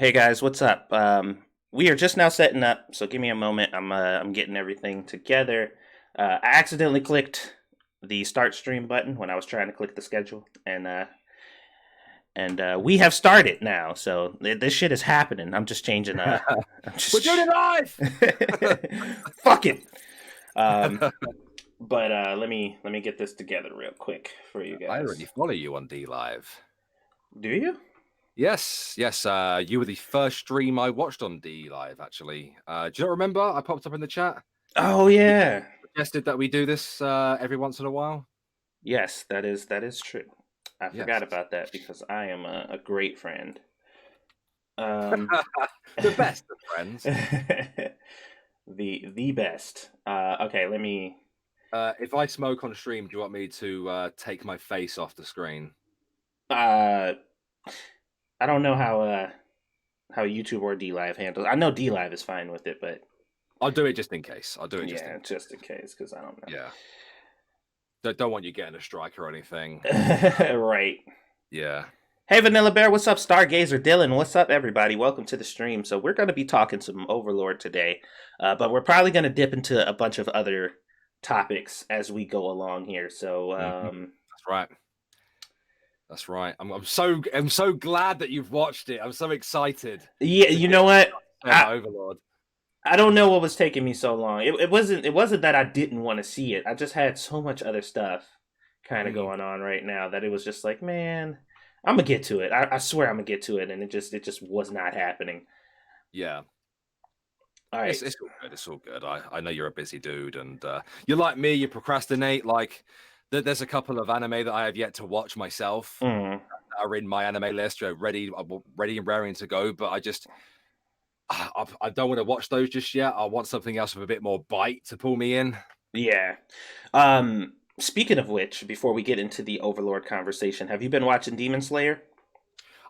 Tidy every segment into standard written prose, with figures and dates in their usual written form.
Hey guys, what's up? We are just now setting up, so give me a moment. I'm getting everything together. I accidentally clicked the start stream button when I was trying to click the schedule, and we have started now. So this shit is happening. I'm just changing. I'm We're doing just it live. fuck it. Um, but let me get this together real quick for you I already guys. follow you on D Live. Do you? Yes, yes. You were the first stream I watched on D Live. Actually, do you not remember? I popped up in the chat. Oh You yeah. suggested that we do this every once in a while. Yes, that is true. I Yes, forgot about that because I am a great friend. Um, the best of friends. the best. Okay, let me. If I smoke on stream, do you want me to take my face off the screen? Uh, I don't know how YouTube or D Live handles. I know D Live is fine with it, but I'll do it just in case. I'll do it just in yeah, case. just in case, because I don't Yeah, don't want you getting a strike or anything. know. Right. Yeah. Hey, Vanilla Bear, what's up? Stargazer Dylan, what's up, everybody? Welcome to the stream. So we're going to be talking some Overlord today, but we're probably going to dip into a bunch of other topics as we go along here. So That's right. That's right. I'm so glad that you've watched it. I'm so excited yeah, to you hear know what you what? have to say about Overlord. I don't know what was taking me so long. It wasn't that I didn't want to see it. I just had so much other stuff kind of Mm, going on right now that it was just like, man, I'm gonna get to it. I swear I'm gonna get to it, and it just was not happening. yeah, All it's right. it's all good. It's all good. I know you're a busy dude, and you're like me. You procrastinate. Like there's a couple of anime that I have yet to watch myself Mm. that are in my anime list, ready and raring to go. But I don't want to watch those just yet. I want something else with a bit more bite to pull me in. Yeah. Speaking of which, before we get into the Overlord conversation, have you been watching Demon Slayer?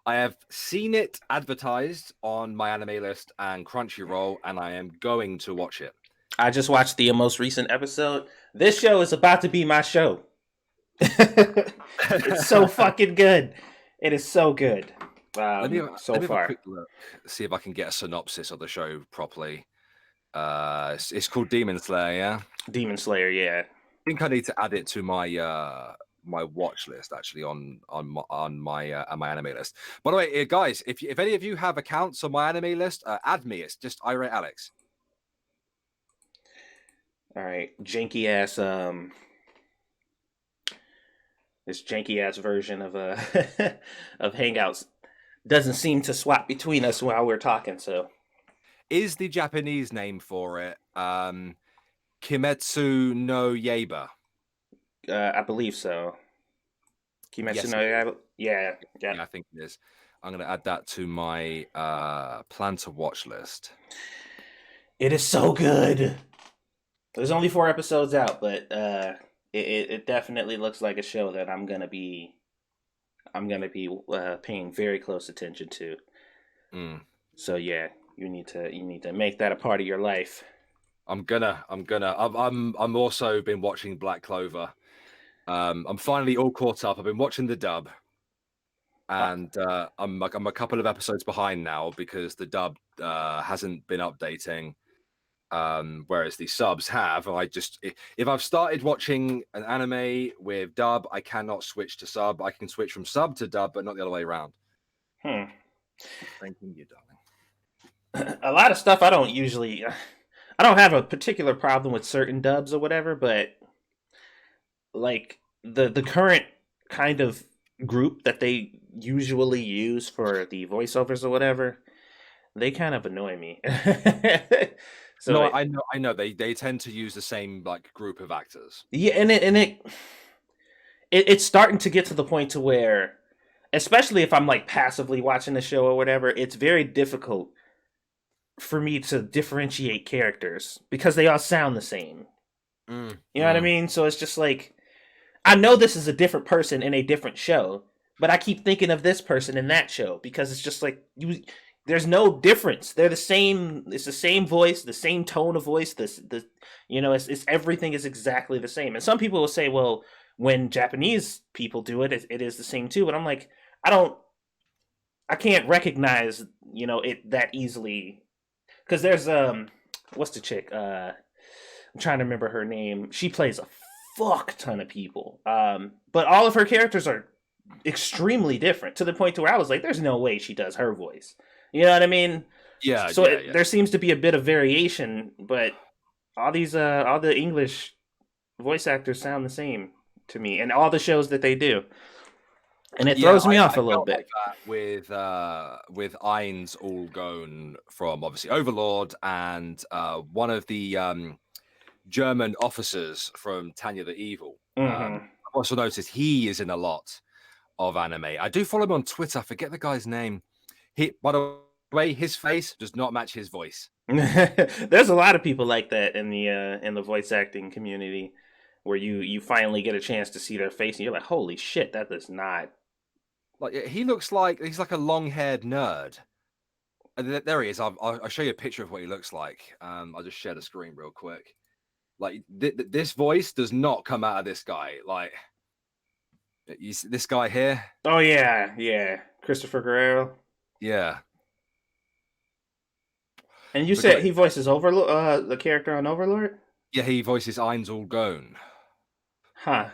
I have seen it advertised on my anime list and Crunchyroll, and I am going to watch it. I just watched the most recent episode. This show is about to be my show. It's so fucking good. It is so good. let me So let me have a far. quick look, see if I can get a synopsis of the show properly. It's called Demon Slayer. Yeah, I Demon Slayer, yeah. think I need to add it to my watch list actually on my anime list. By the way, guys, if any of you have accounts on my anime list, add me. It's just I rate Alex. All right. This janky ass version of of Hangouts doesn't seem to swap between us while we're talking, so Is the Japanese name for it Kimetsu no Yaiba? I believe so. Kimetsu Yes, no it is. Yaiba. Yeah, yeah. Yeah, I think it is. I'm going to add that to my plan to watch list. It is so good. There's only 4 episodes out, but it definitely looks like a show that I'm gonna be paying very close attention to. Mm. So yeah, you need to make that a part of your life. I'm also been watching Black Clover. I'm finally all caught up. I've been watching the dub, Uh, and I'm a couple of episodes behind now because the dub hasn't been updating. Whereas the subs have. If I've started watching an anime with dub, I cannot switch to sub. I can switch from sub to dub, but not the other way around. hmm. Thanking you, darling. A lot of stuff I don't have a particular problem with certain dubs or whatever, but like the current kind of group that they usually use for the voiceovers or whatever, they kind of annoy me. so No, it, I know. They tend to use the same like group of actors. yeah, it's starting to get to the point to where, especially if I'm like passively watching the show or whatever, it's very difficult for me to differentiate characters because they all sound the same. Mm, You know what I mm. mean? So it's just like I know this is a different person in a different show, but I keep thinking of this person in that show because it's just like you. There's no difference. They're the same. It's the same voice, the same tone of voice. It's everything is exactly the same. And some people will say, well, when Japanese people do it, it is the same too. But I'm like, I don't. I can't recognize it that easily. Because there's what's the chick? I'm trying to remember her name. She plays a fuck ton of people. But all of her characters are extremely different to the point to where I was like, there's no way she does her voice. You know what I mean? Yeah, So yeah, yeah. there seems to be a bit of variation, but all the English voice actors sound the same to me, and all the shows that they do, and it Yeah, throws me off I a little felt like bit. that with Ain's all gone from obviously Overlord and one of the German officers from Tanya the Evil. Hmm. I've also noticed he is in a lot of anime. I do follow him on Twitter. I forget the guy's name. By the way, his face does not match his voice. There's a lot of people like that in the voice acting community, where you finally get a chance to see their face, and you're like, holy shit, that does not. Like he looks like he's like a long-haired nerd. And there he is. I'll show you a picture of what he looks like. I'll just share the screen real quick. Like this voice does not come out of this guy. Like you see this guy here. Oh yeah, yeah, Christopher Guerrero. Yeah, And you we got said he voices Overlord, the character on Overlord. yeah. He voices Ain's all gone. Huh.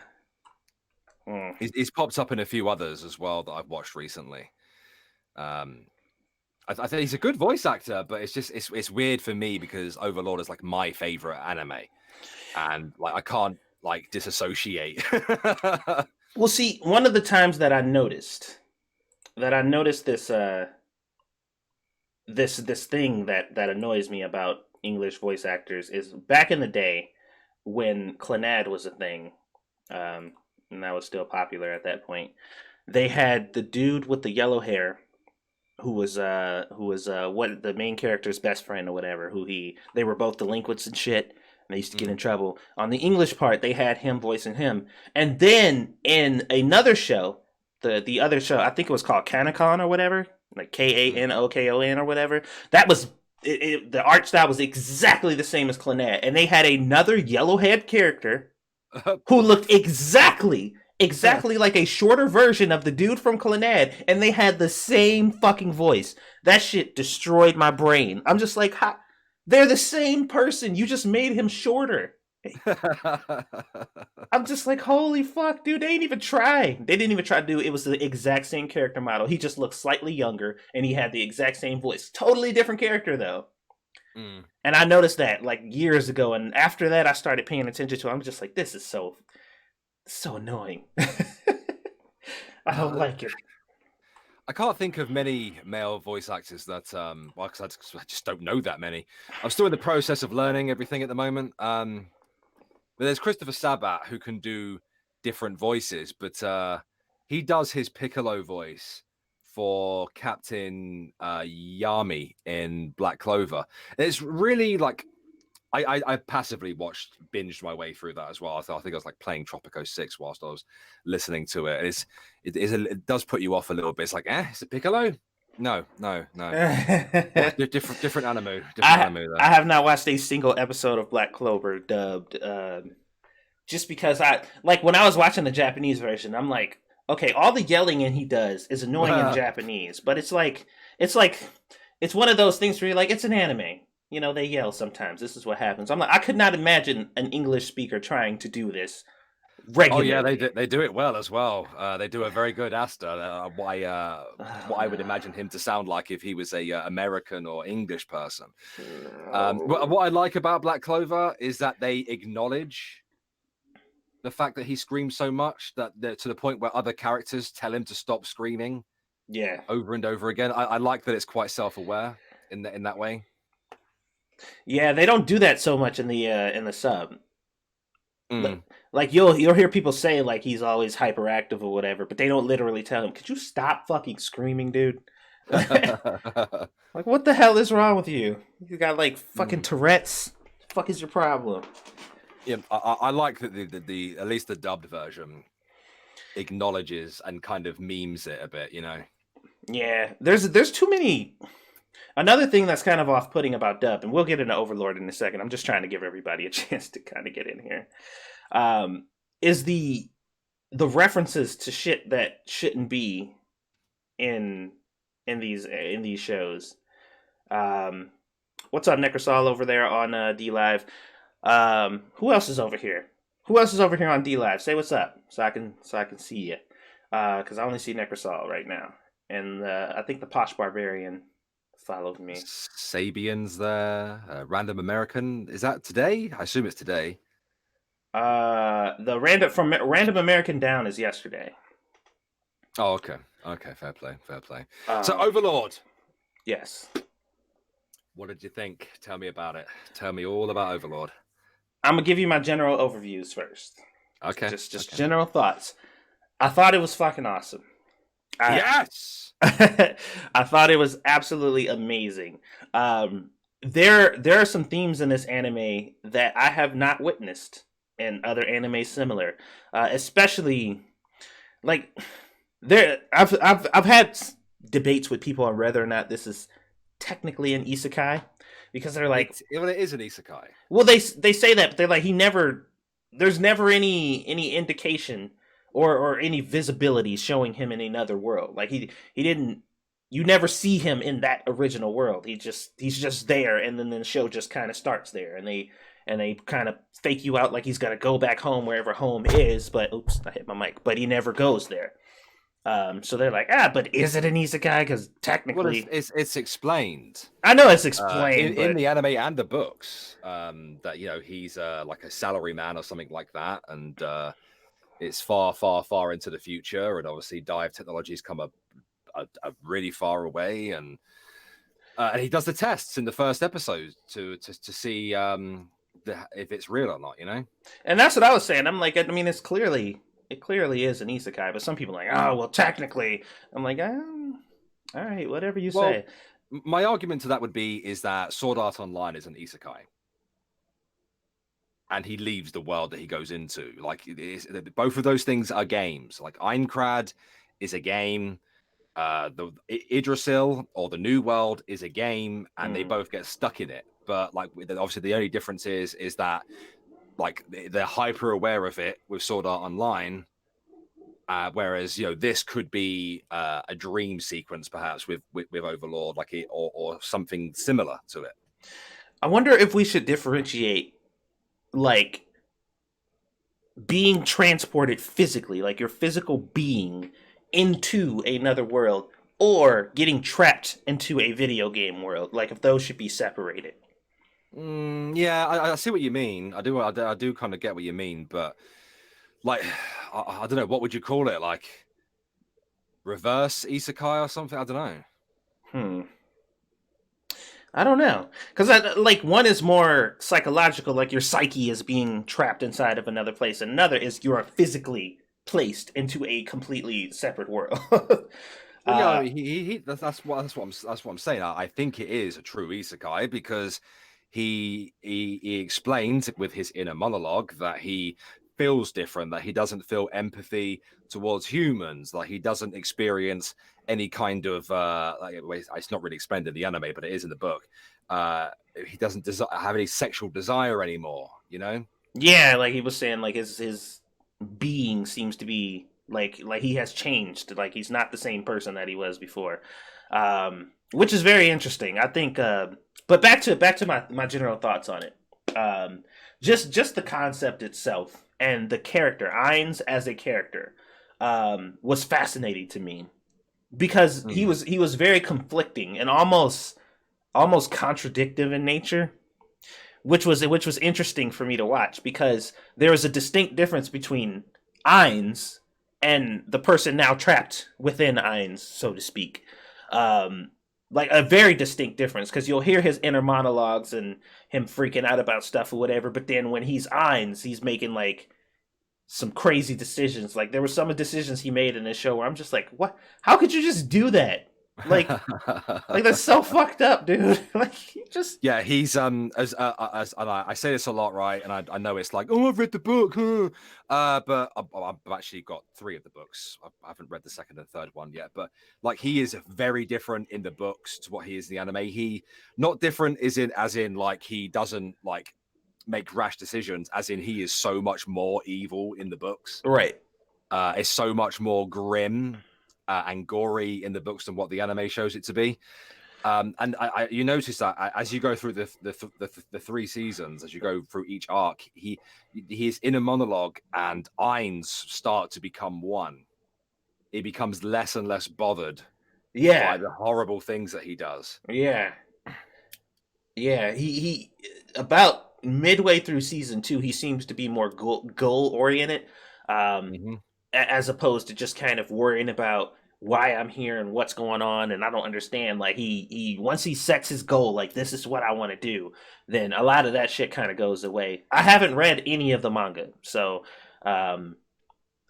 Mm. He's popped up in a few others as well that I've watched recently. I think he's a good voice actor, but it's just it's weird for me because Overlord is like my favorite anime, and like I can't like disassociate. Well, see, one of the times that I noticed this thing that annoys me about English voice actors is back in the day when Clannad was a thing, and that was still popular at that point. They had the dude with the yellow hair who was what the main character's best friend or whatever. They were both delinquents and shit. And they used to get in trouble. On the English part, they had him voicing him, and then in another show, the other show, I think it was called Kanokon or whatever, like Kanokon or whatever. That was the art style was exactly the same as Clannad, and they had another yellow-haired character who looked exactly like a shorter version of the dude from Clannad, and they had the same fucking voice. That shit destroyed my brain. I'm just like, they're the same person. You just made him shorter. I'm just like, holy fuck, dude. They didn't even try. They didn't even try to do it. It was the exact same character model. He just looked slightly younger, and he had the exact same voice. Totally different character, though. And I noticed that like years ago, and after that, I started paying attention to it. I'm just like, this is so annoying. I don't like it. I can't think of many male voice actors that well, because I just don't know that many. I'm still in the process of learning everything at the moment. But there's Christopher Sabat who can do different voices, but he does his Piccolo voice for Captain Yami in Black Clover. And it's really like I passively binged my way through that as well. I think I was like playing Tropico 6 whilst I was listening to it. It does put you off a little bit. It's like, is it Piccolo? No. Different anime. Anime there. I have not watched a single episode of Black Clover dubbed. Just because I like when I was watching the Japanese version, I'm like, okay, all the yelling he does is annoying in Japanese, but it's one of those things where you're like, it's an anime. You know, they yell sometimes. This is what happens. I'm like, I could not imagine an English speaker trying to do this regularly. Oh yeah, they do it well as well. They do a very good Asta. What I would imagine him to sound like if he was a American or English person. What I like about Black Clover is that they acknowledge the fact that he screams so much that to the point where other characters tell him to stop screaming. Yeah, over and over again. I like that it's quite self-aware in that way. Yeah, they don't do that so much in the sub. Like you'll hear people say like he's always hyperactive or whatever, but they don't literally tell him, "Could you stop fucking screaming, dude?" Like, what the hell is wrong with you? You got like fucking Tourette's. What the fuck is your problem? Yeah, I like that the at least the dubbed version acknowledges and kind of memes it a bit, you know. Yeah, there's too many. Another thing that's kind of off-putting about dub, and we'll get into Overlord in a second. I'm just trying to give everybody a chance to kind of get in here. Is the references to shit that shouldn't be in in these shows. Um, what's up, Necrosol over there on D Live? Who else is over here? Who else is over here on D Live? Say what's up, so I can see you. Because I only see Necrosol right now, and I think the Posh Barbarian followed me. Sabian's there. Random American. Is that today? I assume it's today. The Random American Down is yesterday. Oh, okay. Okay, fair play. Fair play. So, Um, Overlord. yes, What did you think? Tell me about it. Tell me all about Overlord. I'm gonna give you my general overviews first. Okay. Just Okay. general thoughts. I thought it was fucking awesome. I Yes. I thought it was absolutely amazing. There are some themes in this anime that I have not witnessed in other anime similar, especially like there. I've had debates with people on whether or not this is technically an isekai because they're like, Well, it is an isekai. well, they say that, but they're like, he never. There's never any indication or any visibility showing him in another world. Like he didn't. You never see him in that original world. He's just there, and then the show just kind of starts there, and they kind of fake you out like he's gonna go back home wherever home is. But oops, I hit my mic. But he never goes there. So they're like, but is it an isekai? Because Well, technically, it's explained I know it's explained, in but the anime and the books that he's like a salary man or something like that, and it's far, far, far into the future, and obviously dive technologies come a really far away, and he does the tests in the first episode to see if it's real or not, and that's what I was saying. I'm like, I mean, it clearly is an isekai, but some people are like, oh, well, technically. I'm like, all right, whatever you Well, say. my argument to that would be is that Sword Art Online is an isekai, and he leaves the world that he goes into. Like, both of those things are games. Like, Aincrad is a game. The Idrisil or the New World is a game, and they both get stuck in it. But like, obviously, the only difference is that like they're hyper aware of it with Sword Art Online, whereas this could be a dream sequence, perhaps with Overlord, like it or something similar to it. I wonder if we should differentiate, like, being transported physically, like your physical being, into another world, or getting trapped into a video game world. Like, if those should be separated. Yeah, I see what you mean. I do kind of get what you mean, but like, I don't know, what would you call it? Like reverse isekai or something? I don't know. Hmm. I don't know, because like one is more psychological, like your psyche is being trapped inside of another place, and another is you are physically placed into a completely separate world. Well, yeah, uh, that's what I'm saying. I think it is a true isekai because he explains with his inner monologue that he feels different, that he doesn't feel empathy towards humans, like he doesn't experience any kind of like it's not really explained in the anime, but it is in the book. He doesn't have any sexual desire anymore, yeah, like he was saying, like his being seems to be like he has changed, like he's not the same person that he was before, which is very interesting. I think, but back to my general thoughts on it. Um, just the concept itself and the character Ainz as a character was fascinating to me because he was very conflicting and almost contradictive in nature, which was interesting for me to watch because there is a distinct difference between Ainz and the person now trapped within Ainz, so to speak. Um, like a very distinct difference because you'll hear his inner monologues and him freaking out about stuff or whatever, but then when he's Ainz, he's making like some crazy decisions. Like there were some decisions he made in this show where I'm just like, what? How could you just do that? Like that's so fucked up, dude. Like he just Yeah, he's as and I say this a lot, right? And I know it's like, oh, I've read the book, huh? But I've actually got 3 of the books. I haven't read the second and third one yet. But like, he is very different in the books to what he is in the anime. He not different is in as in like he doesn't like make rash decisions. As in he is so much more evil in the books. right. It's so much more grim. and gory in the books than what the anime shows it to be. And you notice that as you go through the 3 seasons, as you go through each arc, his inner monologue and Ain's start to become one. He becomes less and less bothered Yeah, by the horrible things that he does. yeah, yeah. He about midway through season 2, he seems to be more goal oriented, um, Hmm. as opposed to just kind of worrying about why I'm here and what's going on, and I don't understand. Like he once he sets his goal, like this is what I want to do, then a lot of that shit kind of goes away. I haven't read any of the manga, so um,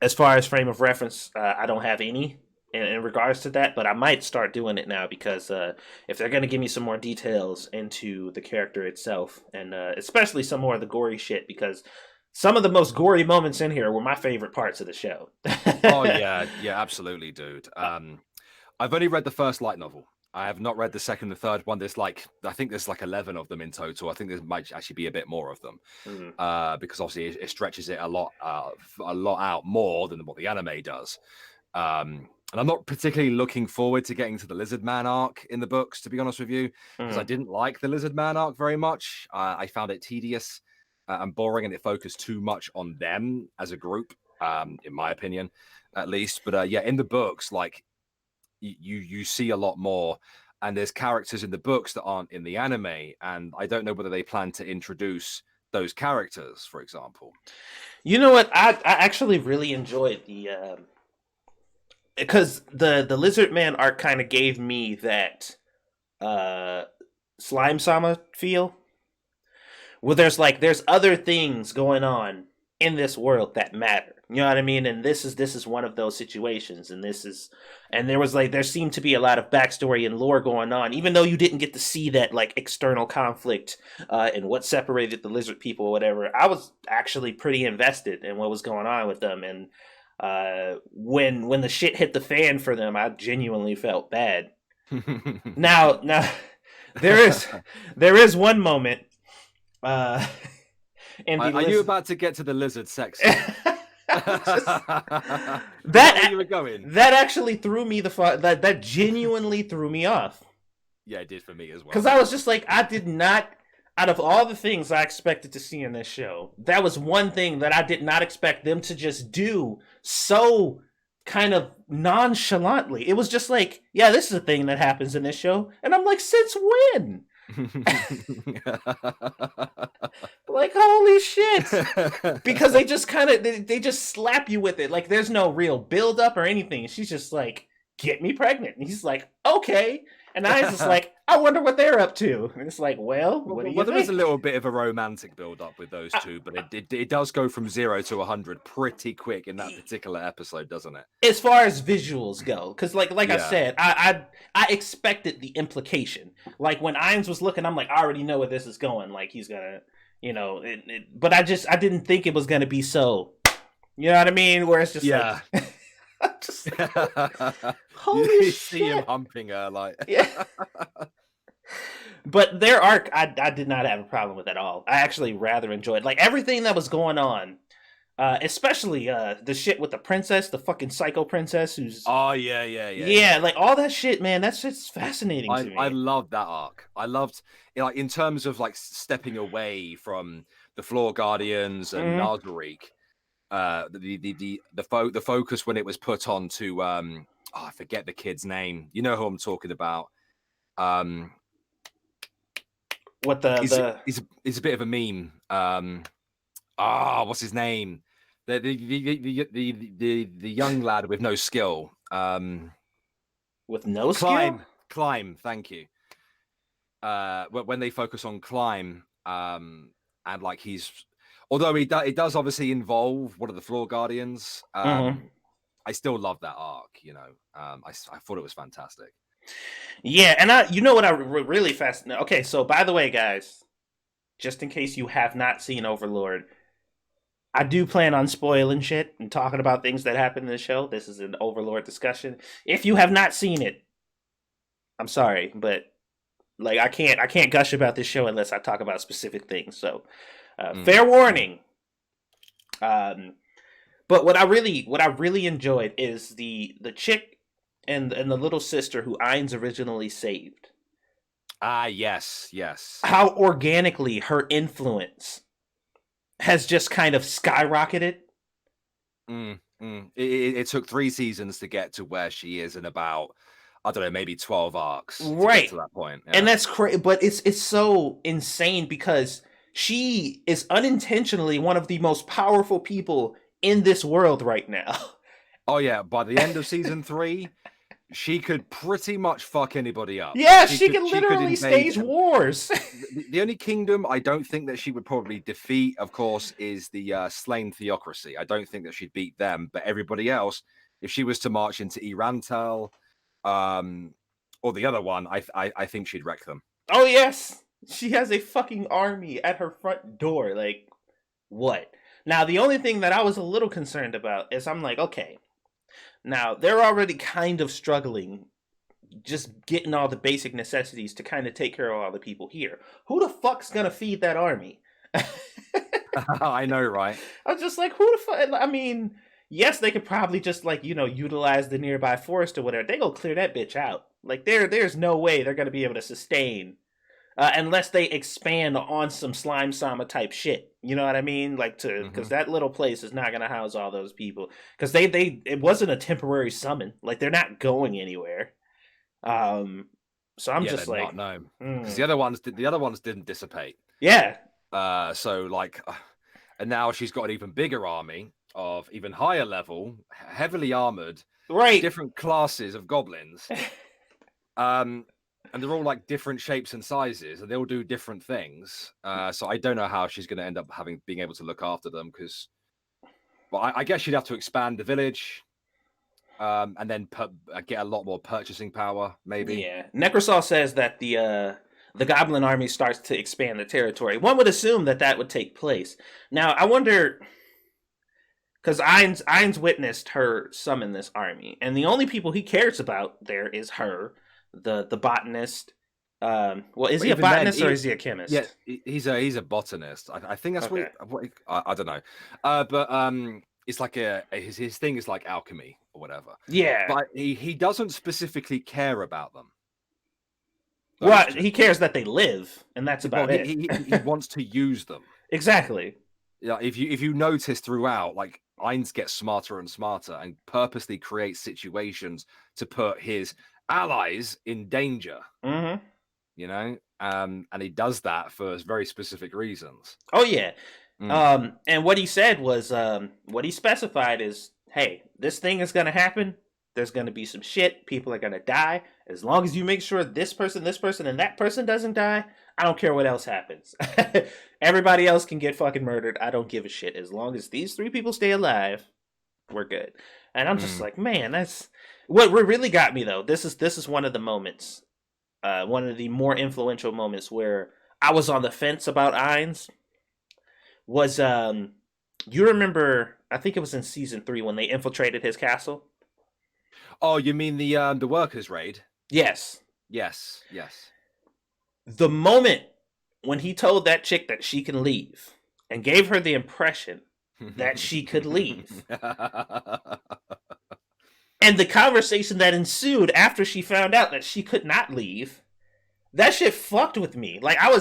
as far as frame of reference, I don't have any in regards to that, but I might start doing it now because if they're going to give me some more details into the character itself, and especially some more of the gory shit, because some of the most gory moments in here were my favorite parts of the show. Oh yeah, yeah, absolutely, dude. I've only read the first light novel. I have not read the second and third one. I think there's like 11 of them in total. I think there might actually be a bit more of them, Mm. because obviously it stretches it a lot out more than what the anime does. And I'm not particularly looking forward to getting to the Lizard Man arc in the books, to be honest with you, because I Mm. didn't like the Lizard Man arc very much. I found it tedious and boring, and it focused too much on them as a group, in my opinion, at least. But yeah, in the books, like you see a lot more, and there's characters in the books that aren't in the anime, and I don't know whether they plan to introduce those characters, for example. You know what? I actually really enjoyed the because the Lizard Man arc kind of gave me that uh slime sama feel. Well, there's other things going on in this world that matter. You know what I mean? And this is one of those situations. And there was like there seemed to be a lot of backstory and lore going on, even though you didn't get to see that like external conflict and what separated the lizard people or whatever. I was actually pretty invested in what was going on with them, and when the shit hit the fan for them, I genuinely felt bad. Now there is there is one moment uh, in the Are you list. about to get to the lizard sex scene? Just, Is that where that you were going? that actually threw me that genuinely threw me off, Yeah, it did for me as because well. I was just like, I did not, out of all the things I expected to see in this show, that was one thing that I did not expect them to just do so kind of nonchalantly. It was just like, yeah, this is a thing that happens in this show, and I'm like, since when? Like, holy shit. Because they just kind of they just slap you with it, like there's no real build up or anything. She's just like, get me pregnant, and he's like, okay. And I was just like, I wonder what they're up to. And it's like, well, what do you There is a think? little bit of a romantic build up with those two, but it does go from 0 to 100 pretty quick in that particular episode, doesn't it? As far as visuals go, because like I Yeah. said, I expected the implication. Like when Ines was looking, I'm like, I already know where this is going. Like he's gonna, but I didn't think it was gonna be so. You know what I mean? Where it's just Yeah. like, just holy You see him shit. humping her like. Yeah. But their arc, I did not have a problem with at all. I actually rather enjoyed like everything that was going on, especially the shit with the princess, the fucking psycho princess, who's Oh yeah. yeah, like all that shit, man. That's just fascinating to I me. loved that arc. I loved, like, in terms of like stepping away from the Floor Guardians and Mm-hmm. Nazarick, the focus when it was put on to I forget the kid's name. You know who I'm talking about. What the He's a bit of a meme. What's his name? The young lad with no skill. with no skill? Climb. Thank you. When they focus on Climb, and like although it does obviously involve one of the Floor Guardians. Mm-hmm. I still love that arc. I thought it was fantastic. Yeah, and you know what I really fascinated. Okay, so by the way, guys, just in case you have not seen Overlord, I do plan on spoiling shit and talking about things that happen in the show. This is an Overlord discussion. If you have not seen it, I'm sorry, but like I can't gush about this show unless I talk about specific things. So, fair warning. Um, but what I really enjoyed is the chick. and the little sister who Ainz originally saved. Ah, yes, yes. How organically her influence has just kind of skyrocketed. It took 3 seasons to get to where she is in about, I don't know, maybe 12 arcs to get Right. to that point. And Yeah. that's crazy, but it's so insane because she is unintentionally one of the most powerful people in this world right now. Oh yeah, by the end of season 3, she could pretty much fuck anybody up. Like Yeah, she can she could literally invade. stage wars. The only kingdom I don't think that she would probably defeat, of course, is the slain theocracy. I don't think that she'd beat them, but everybody else, if she was to march into Irantel, um, or the other one, I think she'd wreck them. Oh yes, she has a fucking army at her front door. Like what? Now the only thing that I was a little concerned about is I'm like, okay, now they're already kind of struggling just getting all the basic necessities to kind of take care of all the people here. Who the fuck's gonna feed that army? I know, right? I was just like, who the fuck? I mean, yes, they could probably just like utilize the nearby forest or whatever. They go clear that bitch out. Like there's no way they're gonna be able to sustain unless they expand on some slime sama type shit. You know what I mean? Like because that little place is not gonna house all those people because they it wasn't a temporary summon. Like they're not going anywhere. So I'm just like, not no, because the other ones didn't dissipate. Yeah. So like, and now she's got an even bigger army of even higher level, heavily armored, right, different classes of goblins. And they're all like different shapes and sizes, and they all do different things. So I don't know how she's going to end up being able to look after them because, well, I guess she'd have to expand the village. And then get a lot more purchasing power, maybe. Yeah. Necrosol says that the Goblin army starts to expand the territory. One would assume that would take place. Now, I wonder, because Ainz witnessed her summon this army, and the only people he cares about there is her, the botanist. Well, is he a botanist or is he a chemist? Yeah, he's a botanist. I think that's Okay. what I don't know. But it's like his thing is like alchemy or whatever. Yeah. But he doesn't specifically care about them. Well, he cares that they live, and that's about it. He wants to use them. Exactly. Yeah, if you notice throughout, like Ainz gets smarter and smarter and purposely creates situations to put his allies in danger. Mm-hmm. You know, and he does that for very specific reasons. Oh yeah. And what he said was, what he specified is, hey, this thing is gonna happen. There's gonna be some shit. People are gonna die. As long as you make sure this person, and that person doesn't die, I don't care what else happens. Everybody else can get fucking murdered. I don't give a shit. As long as these 3 people stay alive, we're good. And I'm just like, man, that's what really got me though. This is one of the moments, one of the more influential moments where I was on the fence about Ainz. Was you remember? I think it was in season 3 when they infiltrated his castle. Oh, you mean the workers' raid? Yes. Yes. The moment when he told that chick that she can leave and gave her the impression that she could leave. And the conversation that ensued after she found out that she could not leave, that shit fucked with me. Like I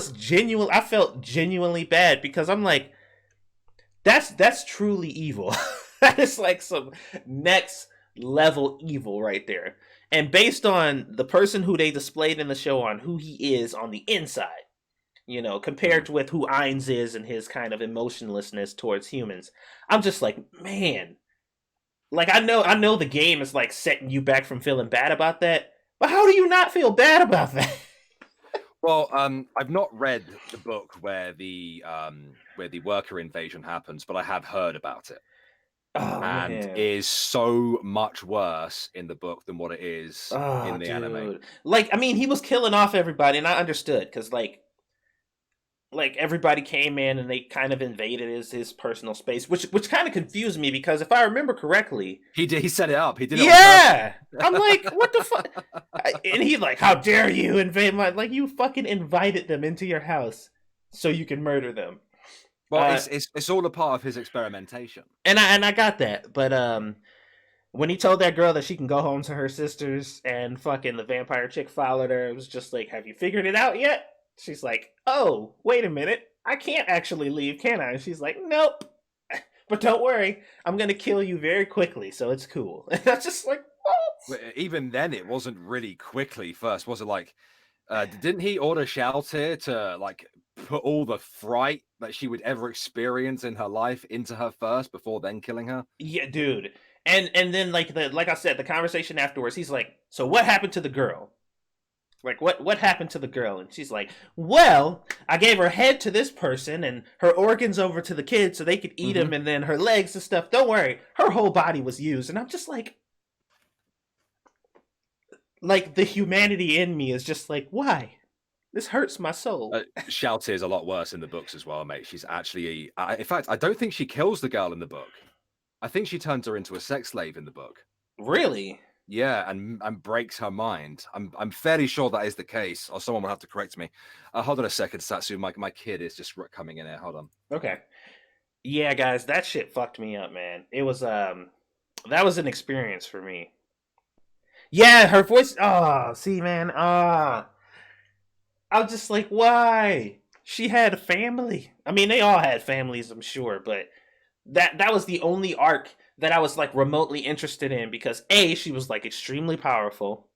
felt genuinely bad because I'm like, that's truly evil. That is like some next level evil right there. And based on the person who they displayed in the show on who he is on the inside, compared with who Ainz is and his kind of emotionlessness towards humans, I'm just like, man, like I know the game is like setting you back from feeling bad about that, but how do you not feel bad about that? Well, I've not read the book where the worker invasion happens, but I have heard about it. Oh, and man. it is so much worse in the book than what it is in the anime. Like, I mean, he was killing off everybody, and I understood because like everybody came in and they kind of invaded his personal space, which kind of confused me because if I remember correctly, he set it up. He did it. Yeah, I'm like, what the fuck? And he's like, how dare you invade my? Like, you fucking invited them into your house so you can murder them. Well, it's all a part of his experimentation, and I got that, but When he told that girl that she can go home to her sisters and fucking the vampire chick followed her, it was just like, have you figured it out yet? She's like, oh, wait a minute. I can't actually leave, can I? And she's like, nope. But don't worry, I'm gonna kill you very quickly, so it's cool. And that's just like, what? Even then, it wasn't really quickly first, was it? Like, didn't he order Shaltir to like put all the fright that she would ever experience in her life into her first before then killing her? Yeah, dude. And then like I said, the conversation afterwards, he's like, so what happened to the girl? Like what happened to the girl? And she's like, well, I gave her head to this person and her organs over to the kids so they could eat them, and then her legs and stuff. Don't worry, her whole body was used. And I'm just like the humanity in me is just like, why? This hurts my soul. Shaltir is a lot worse in the books as well, mate. She's actually, in fact, I don't think she kills the girl in the book. I think she turns her into a sex slave in the book. Really? Yeah, and breaks her mind. I'm fairly sure that is the case, or someone will have to correct me. Hold on a second, Satsu. My kid is just coming in here. Hold on. Okay. Yeah, guys, that shit fucked me up, man. It was that was an experience for me. Yeah, her voice. Oh, see, man. I was just like, why? She had a family. I mean, they all had families, I'm sure, but that was the only arc that I was like remotely interested in because A, she was like extremely powerful.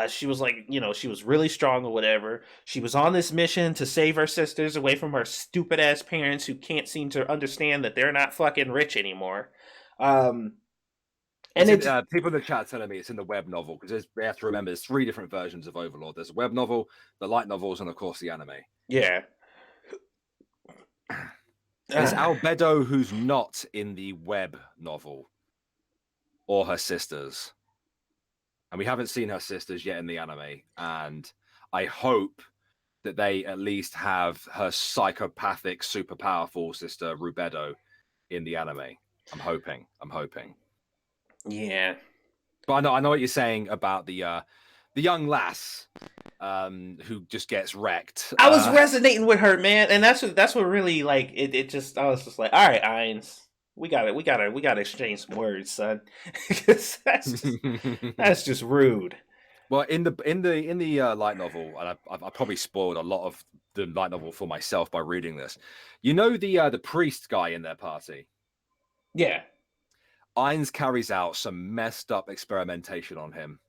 She was like, she was really strong or whatever. She was on this mission to save her sisters away from her stupid ass parents who can't seem to understand that they're not fucking rich anymore. Um, and it's people in the chat telling me it's in the web novel because we have to remember there's 3 different versions of Overlord. There's a web novel, the light novels, and of course the anime. Yeah. It's Albedo who's not in the web novel, or her sisters. And we haven't seen her sisters yet in the anime. And I hope that they at least have her psychopathic, super powerful sister Rubedo in the anime. I'm hoping. Yeah. But I know what you're saying about the young lass who just gets wrecked. I was resonating with her, man, and that's what really like it just I was just like, all right, Ainz, we gotta exchange some words, son. Because that's just rude. Well, in the light novel, and I probably spoiled a lot of the light novel for myself by reading this. You know the priest guy in their party? Yeah. Ainz carries out some messed up experimentation on him.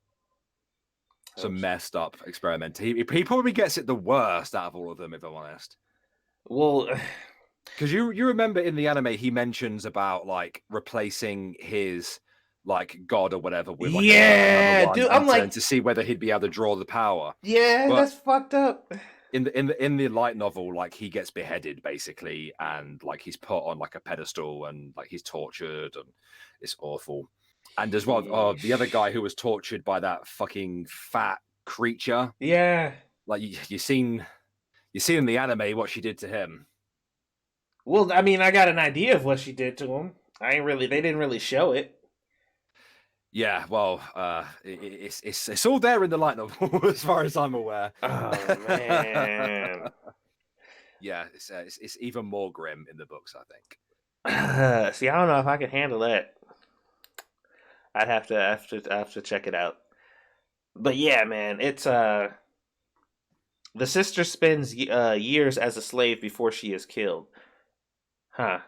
Messed up experiment. He probably gets it the worst out of all of them, if I'm honest. Well, because you remember in the anime he mentions about like replacing his like god or whatever with like dude, I'm like to see whether he'd be able to draw the power. Yeah, but that's fucked up. In the light novel, like he gets beheaded basically, and like he's put on like a pedestal and like he's tortured, and it's awful. And as well, the other guy who was tortured by that fucking fat creature. Yeah, like you seen in the anime what she did to him. Well, I mean, I got an idea of what she did to him. They didn't really show it. Yeah, well, it's all there in the light novel as far as I'm aware. Oh man. Yeah, it's even more grim in the books, I think. See, I don't know if I can handle that. I'd have to check it out. But yeah, man, it's the sister spends years as a slave before she is killed. Huh.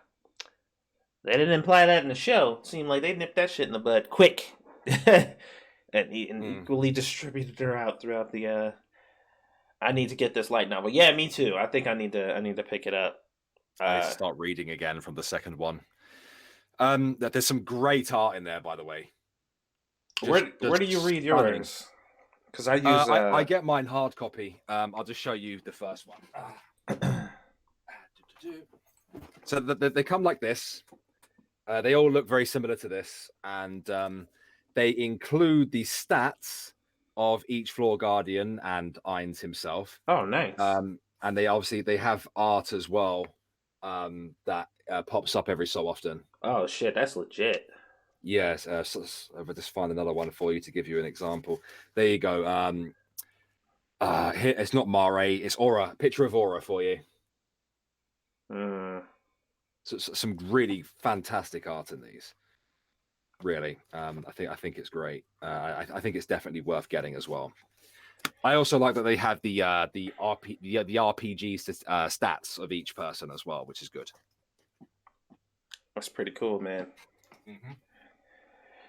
They didn't imply that in the show. It seemed like they nipped that shit in the bud quick. and equally distributed her out throughout the I need to get this light novel. Yeah, me too. I think I need to pick it up. I need to start reading again from the second one. There's some great art in there, by the way. Where do you read yours? Because I use I get mine hard copy. I'll just show you the first one. So they come like this. They all look very similar to this, and they include the stats of each floor guardian and Ainz himself. Oh, nice. And they have art as well that pops up every so often. Oh shit, that's legit. Yes, I'll just find another one for you to give you an example. There you go. Here, it's not Mare, it's Aura. Picture of Aura for you. So some really fantastic art in these. Really. I think it's great. I think it's definitely worth getting as well. I also like that they have the RPG stats of each person as well, which is good. That's pretty cool, man. Mm-hmm.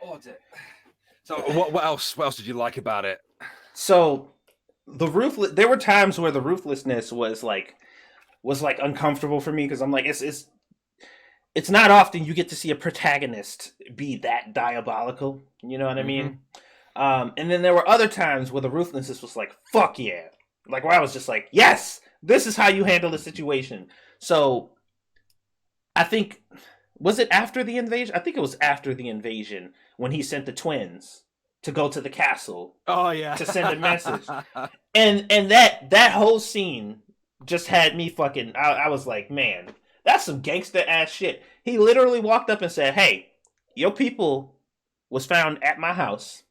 Oh, so what else? What else did you like about it? So there were times where the ruthlessness was like uncomfortable for me because I'm like it's not often you get to see a protagonist be that diabolical. You know what I Mm-hmm. mean? And then there were other times where the ruthlessness was like, fuck yeah. Like where I was just like, yes, this is how you handle the situation. So I think, was it after the invasion? I think it was after the invasion when he sent the twins to go to the castle Oh yeah. to send a message. And that whole scene just had me fucking. I was like, man, that's some gangster ass shit. He literally walked up and said, "Hey, your people was found at my house.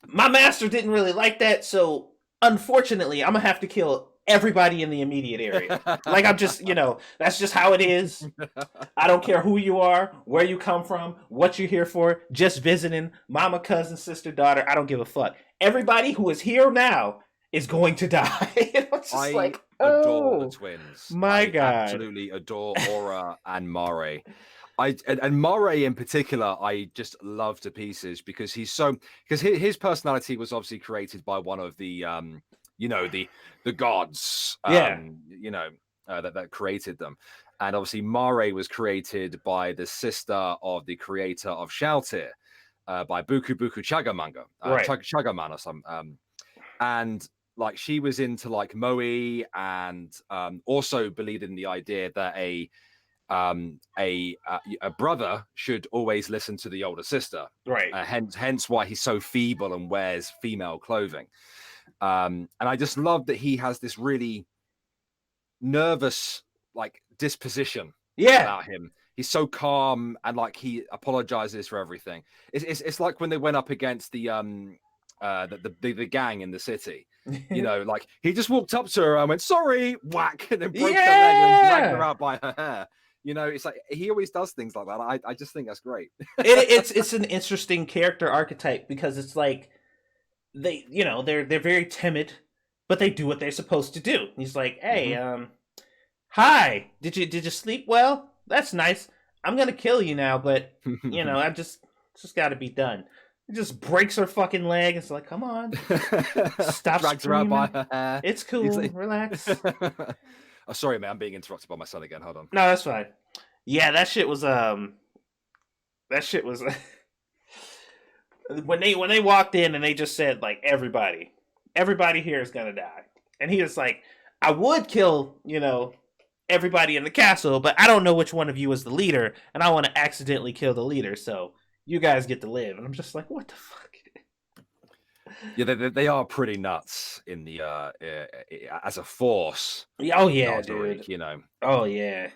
My master didn't really like that, so unfortunately, I'm gonna have to kill everybody in the immediate area. Like I'm just, that's just how it is. I don't care who you are, where you come from, what you're here for, just visiting, mama, cousin, sister, daughter, I don't give a fuck. Everybody who is here now is going to die." It's just I like, adore the oh twins. my I god. absolutely adore Aura and Mare. And Mare in particular, I just love to pieces because his personality was obviously created by one of the the gods Yeah. that created them. And obviously Mare was created by the sister of the creator of Shoutir, by Buku Buku Chagamanga, Right. Chagaman or some and like she was into like Moe and also believed in the idea that a brother should always listen to the older sister. Right. Hence why he's so feeble and wears female clothing. And I just love that he has this really nervous like disposition Yeah. about him. He's so calm and like he apologizes for everything. It's like when they went up against the gang in the city. Like he just walked up to her and went, "Sorry," whack, and then broke her leg and dragged her Yeah. out by her hair. It's like he always does things like that. I just think that's great. It's an interesting character archetype because it's like they're very timid, but they do what they're supposed to do. He's like, "Hey, Mm-hmm. hi, did you sleep well? That's nice. I'm gonna kill you now, but I just got to be done." He just breaks her fucking leg. It's like, come on, stop Drags her out by screaming. her hair. It's He's cool. like... Relax. Oh, sorry, man. I'm being interrupted by my son again. Hold on. No, that's fine. Yeah, that shit was when they walked in and they just said like everybody here is gonna die, and he was like, I would kill everybody in the castle, but I don't know which one of you is the leader, and I want to accidentally kill the leader, so you guys get to live. And I'm just like, what the fuck? Yeah, they are pretty nuts in the as a force. Oh yeah, Dark, dude. Oh yeah.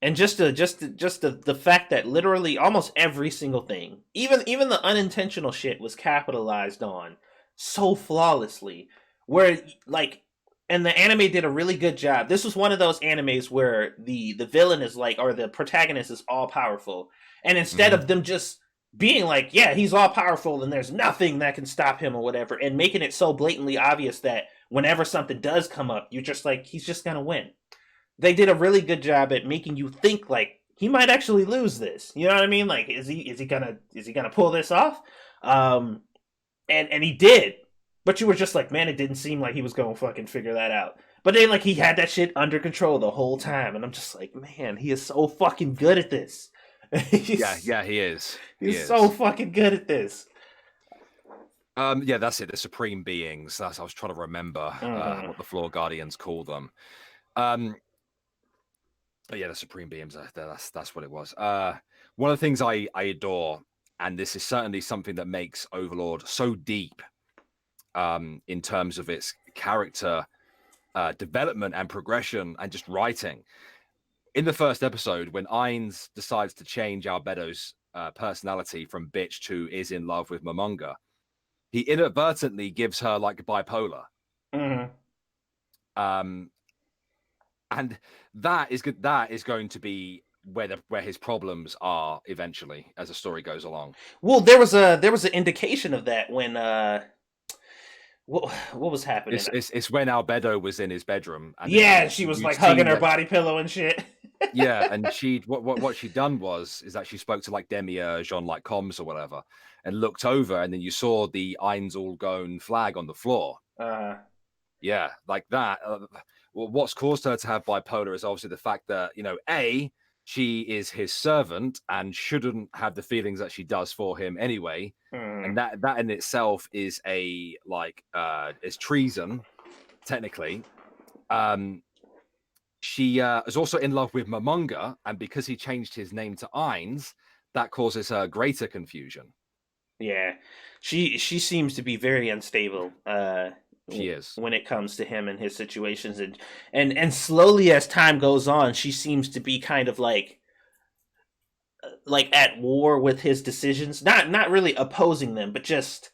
And the fact that literally almost every single thing, even the unintentional shit, was capitalized on so flawlessly. Where like, and the anime did a really good job. This was one of those animes where the villain is like, or the protagonist is all powerful, and instead Mm-hmm. of them just being like, yeah, he's all powerful and there's nothing that can stop him or whatever, and making it so blatantly obvious that whenever something does come up, you're just like, he's just gonna win. They did a really good job at making you think like he might actually lose this. You know what I mean? Like, is he gonna pull this off? Um, and he did, but you were just like, man, it didn't seem like he was gonna fucking figure that out. But then like he had that shit under control the whole time, and I'm just like, man, he is so fucking good at this. Yeah, he is. He's so fucking good at this. Yeah, that's it. The supreme beings. I was trying to remember what the floor guardians call them. But yeah, the supreme beings. That's what it was. One of the things I adore, and this is certainly something that makes Overlord so deep, in terms of its character development and progression and just writing. In the first episode, when Ainz decides to change Albedo's personality from bitch to is in love with Momonga, he inadvertently gives her like bipolar. Mm-hmm. And that is good. That is going to be where his problems are eventually as the story goes along. Well, there was an indication of that when what was happening? It's when Albedo was in his bedroom, and then Yeah, she was you'd like hugging seen her that. body pillow and shit. Yeah, and she what she'd done is that she spoke to like Demiurge on like comms or whatever, and looked over, and then you saw the Eins Allgone flag on the floor. uh, Yeah, like that. Well, what's caused her to have bipolar is obviously the fact that, A, she is his servant and shouldn't have the feelings that she does for him anyway. mm, And that in itself is is treason, technically. Um, she is also in love with Momonga, and because he changed his name to Eins, that causes her greater confusion. yeah, she seems to be very unstable. She is. When it comes to him and his situations, and slowly as time goes on, she seems to be kind of like at war with his decisions. Not really opposing them, but just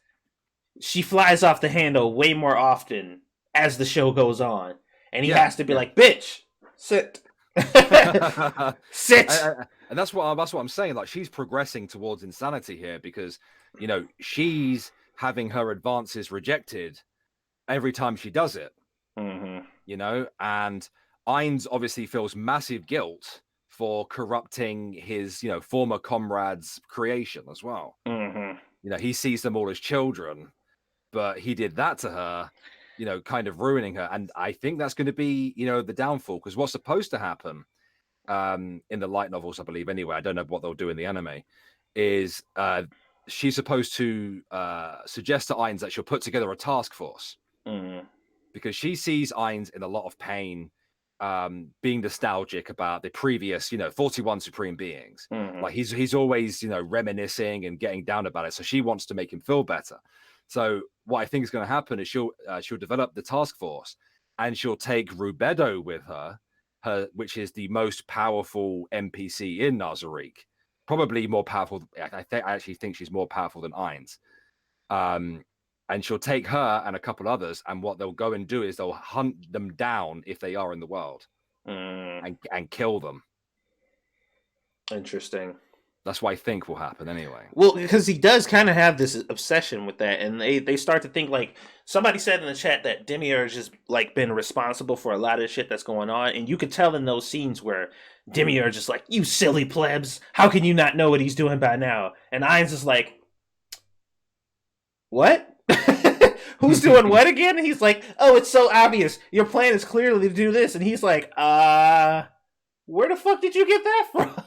she flies off the handle way more often as the show goes on, and he Yeah, has to be yeah. like, "Bitch, sit, sit." And that's what I'm saying. Like, she's progressing towards insanity here because she's having her advances rejected every time she does it. Mm-hmm. And Ainz obviously feels massive guilt for corrupting his former comrades' creation as well. Mm-hmm. He sees them all as children, but he did that to her, kind of ruining her. And I think that's going to be, the downfall, because what's supposed to happen in the light novels, I believe, anyway, I don't know what they'll do in the anime, is she's supposed to suggest to Ainz that she'll put together a task force Mm-hmm. because she sees Ainz in a lot of pain, being nostalgic about the previous, 41 supreme beings. Mm-hmm. Like he's always, reminiscing and getting down about it. So she wants to make him feel better. So what I think is going to happen is she'll develop the task force, and she'll take Rubedo with her, which is the most powerful NPC in Nazarick. Probably more powerful. I actually think she's more powerful than Ainz. And she'll take her and a couple others, and what they'll go and do is they'll hunt them down if they are in the world, Mm. and kill them. Interesting. That's what I think will happen anyway. Well, because he does kind of have this obsession with that, and they start to think like somebody said in the chat that Demiurge has like been responsible for a lot of the shit that's going on, and you could tell in those scenes where Demiurge is like, "You silly plebs, how can you not know what he's doing by now?" And Ainz is like, "What? Who's doing what again?" And he's like, "Oh, it's so obvious. Your plan is clearly to do this." And he's like, where the fuck did you get that from?"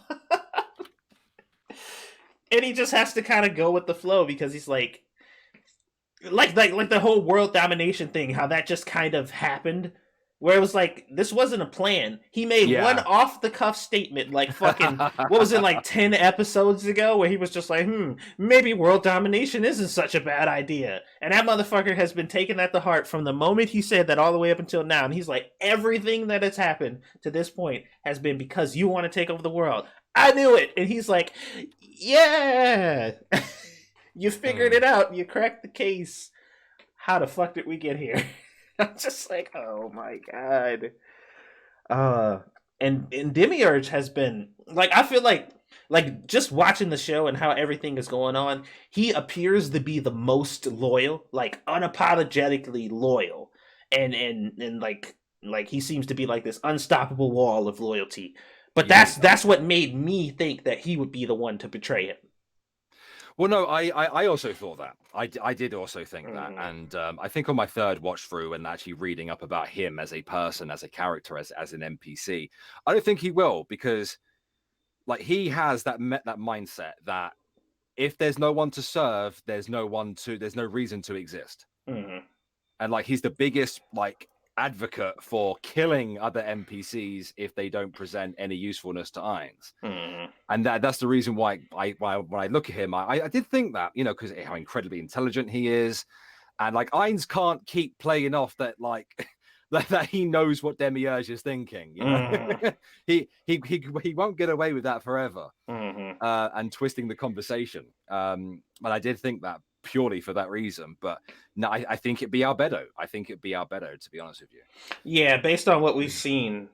And he just has to kind of go with the flow because he's like the whole world domination thing, how that just kind of happened, where it was like this wasn't a plan. He made one off the cuff statement, like fucking what was it, like 10 episodes ago, where he was just like, maybe world domination isn't such a bad idea, and that motherfucker has been taking that to heart from the moment he said that all the way up until now. And he's like, everything that has happened to this point has been because you want to take over the world. I knew it. And he's like, yeah. You figured it out. You cracked the case. How the fuck did we get here? I'm just like, oh my god. And Demiurge has been like, I feel like just watching the show and how everything is going on, he appears to be the most loyal, like unapologetically loyal. And like he seems to be like this unstoppable wall of loyalty. But that's what made me think that he would be the one to betray him. Well, no, I also thought that. I did also think that. And I think on my third watch through and actually reading up about him as a person, as a character, as an NPC, I don't think he will, because like he has that mindset that if there's no one to serve, there's no reason to exist. Mm-hmm. And like he's the biggest like advocate for killing other NPCs if they don't present any usefulness to Ainz. Mm-hmm. And that's the reason why when I look at him, I did think that, because how incredibly intelligent he is. And like Ainz can't keep playing off that like that he knows what Demiurge is thinking. Mm-hmm. he won't get away with that forever. Mm-hmm. And twisting the conversation. And I did think that purely for that reason. But no, I think it'd be Albedo. I think it'd be Albedo, to be honest with you. Yeah, based on what we've seen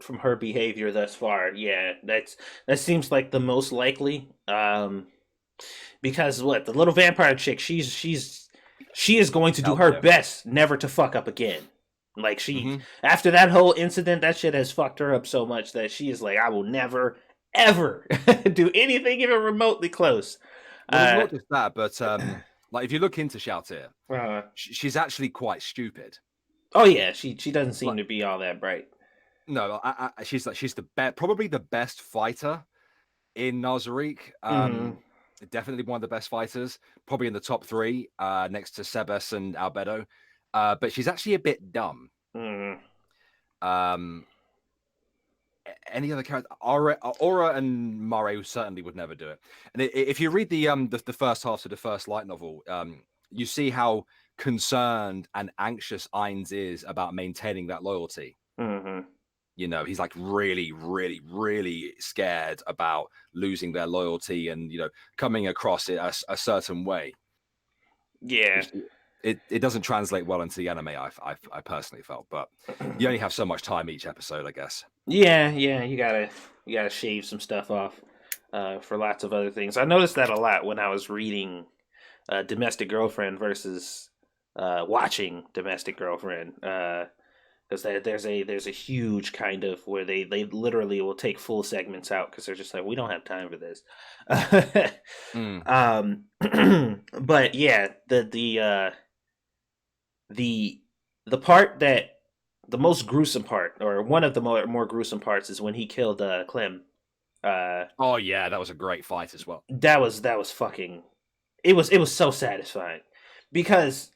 from her behavior thus far, yeah, that seems like the most likely. Because what the little vampire chick, she is going to do Out her there. best never to fuck up again. Like she, Hmm. after that whole incident, that shit has fucked her up so much that she is like, I will never ever do anything even remotely close. Well, it's Uh, not just that, but like if you look into Shout uh she's actually quite stupid. oh yeah, she doesn't seem Like, to be all that bright. no, she's probably the best fighter in Nazarick. Hmm. Definitely one of the best fighters, probably in the top three, next to Sebes and Albedo. But she's actually a bit dumb. Hmm. Um, any other character? Aura and Mare certainly would never do it. And if you read the first half of the first light novel, you see how concerned and anxious Ainz is about maintaining that loyalty. Hmm. You know, he's like really, really, really scared about losing their loyalty and coming across it a certain way. Yeah. Which it doesn't translate well into the anime. I personally felt, but you only have so much time each episode, I guess. Yeah, yeah, you gotta shave some stuff off for lots of other things. I noticed that a lot when I was reading Domestic Girlfriend versus watching Domestic Girlfriend, because there's a huge kind of where they literally will take full segments out because they're just like, we don't have time for this. Mm. But yeah, the the part that the most gruesome part, or one of the more gruesome parts, is when he killed Clem. Oh yeah, that was a great fight as well. That was fucking. It was so satisfying because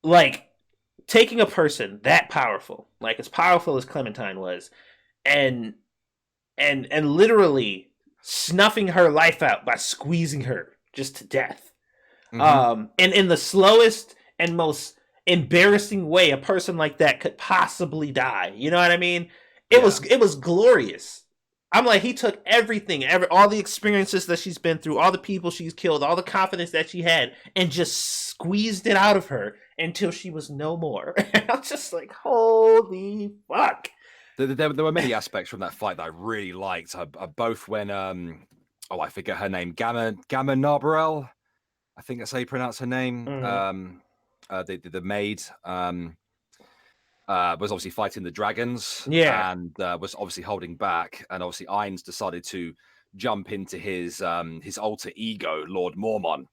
like taking a person that powerful, like as powerful as Clementine was, and and literally snuffing her life out by squeezing her just to death. Hmm. And in the slowest and most embarrassing way a person like that could possibly die. You know what I mean? Yeah. It was glorious. I'm like, he took everything, all the experiences that she's been through, all the people she's killed, all the confidence that she had, and just squeezed it out of her until she was no more. And I'm just like, holy fuck. There were many aspects from that fight that I really liked. Both when I forget her name, Gamma Narbarel. I think that's how you pronounce her name. Mm-hmm. The maid. Was obviously fighting the dragons Yeah. and was obviously holding back. And obviously, Ainz decided to jump into his alter ego, Lord Mormon,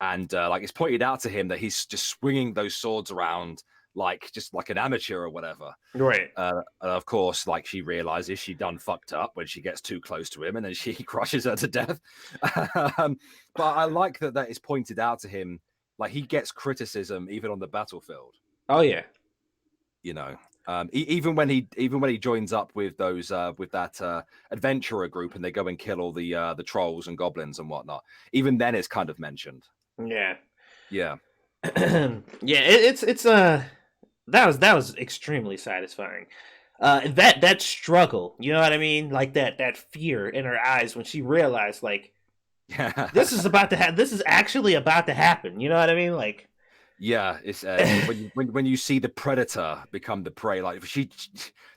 and like it's pointed out to him that he's just swinging those swords around like just like an amateur or whatever. Right. And of course, like she realizes she done fucked up when she gets too close to him, and then she crushes her to death. But I like that is pointed out to him. Like he gets criticism even on the battlefield. Oh yeah. You know, even when he joins up with those with that adventurer group, and they go and kill all the trolls and goblins and whatnot. Even then, it's kind of mentioned. Yeah. Yeah, Yeah, it's that was extremely satisfying. That struggle, you know what I mean? Like that fear in her eyes when she realized like yeah. this is actually about to happen. You know what I mean? Like Yeah, it's when you see the predator become the prey, like she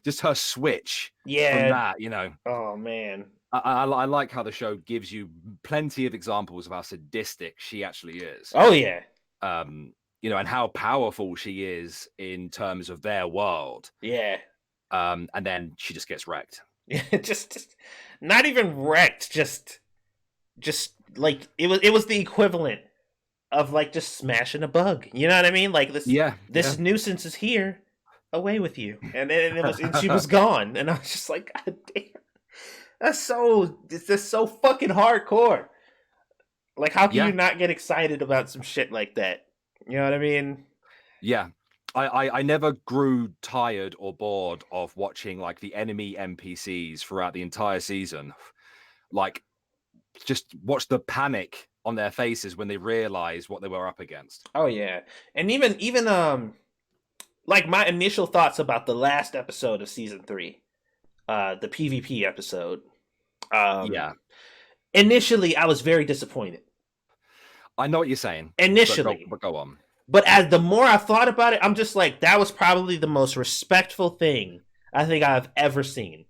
just her switch from yeah. that, Oh man. I like how the show gives you plenty of examples of how sadistic she actually is. Oh yeah. And how powerful she is in terms of their world. Yeah. And then she just gets wrecked. Yeah. Just not even wrecked. Just like it was the equivalent of like just smashing a bug. You know what I mean? Like Yeah, this nuisance is here, away with you, and she was gone, and I was just like, God damn, it's just so fucking hardcore. Like, how can yeah, you not get excited about some shit like that? You know what I mean? yeah. I never grew tired or bored of watching like the enemy NPCs throughout the entire season. Like, just watch the panic on their faces when they realize what they were up against. Oh yeah, and even like my initial thoughts about the last episode of season 3, the PvP episode. Um, Yeah, Initially, I was very disappointed. I know what you're saying, but go, Initially, but go on. but as the more I thought about it, I'm just like, that was probably the most respectful thing I think I've ever seen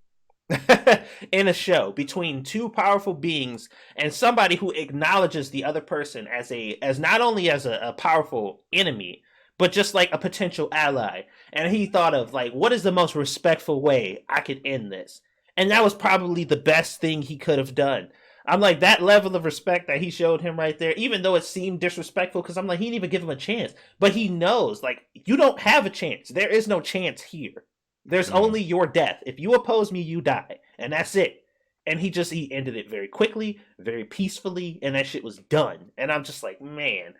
in a show between two powerful beings and somebody who acknowledges the other person as not only as a powerful enemy but just like a potential ally. And he thought of like, what is the most respectful way I could end this? And that was probably the best thing he could have done. I'm like, that level of respect that he showed him right there, even though it seemed disrespectful, because I'm like, he didn't even give him a chance. But he knows, like, you don't have a chance. There is no chance here. There's Mm. only your death. If you oppose me, you die. And that's it. And he ended it very quickly, very peacefully, and that shit was done. And I'm just like, man,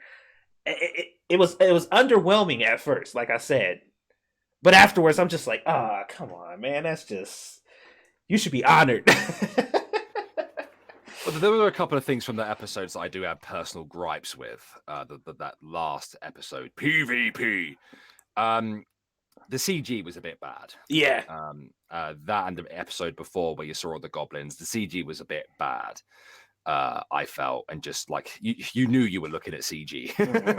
it was underwhelming at first, like I said. But afterwards, I'm just like, ah, oh, come on, man. That's just, you should be honored. Well, there were a couple of things from the episodes that I do have personal gripes with. That last episode, PvP. The CG was a bit bad. Yeah. That and the episode before where you saw all the goblins, the CG was a bit bad. I felt, and just like you knew you were looking at CG.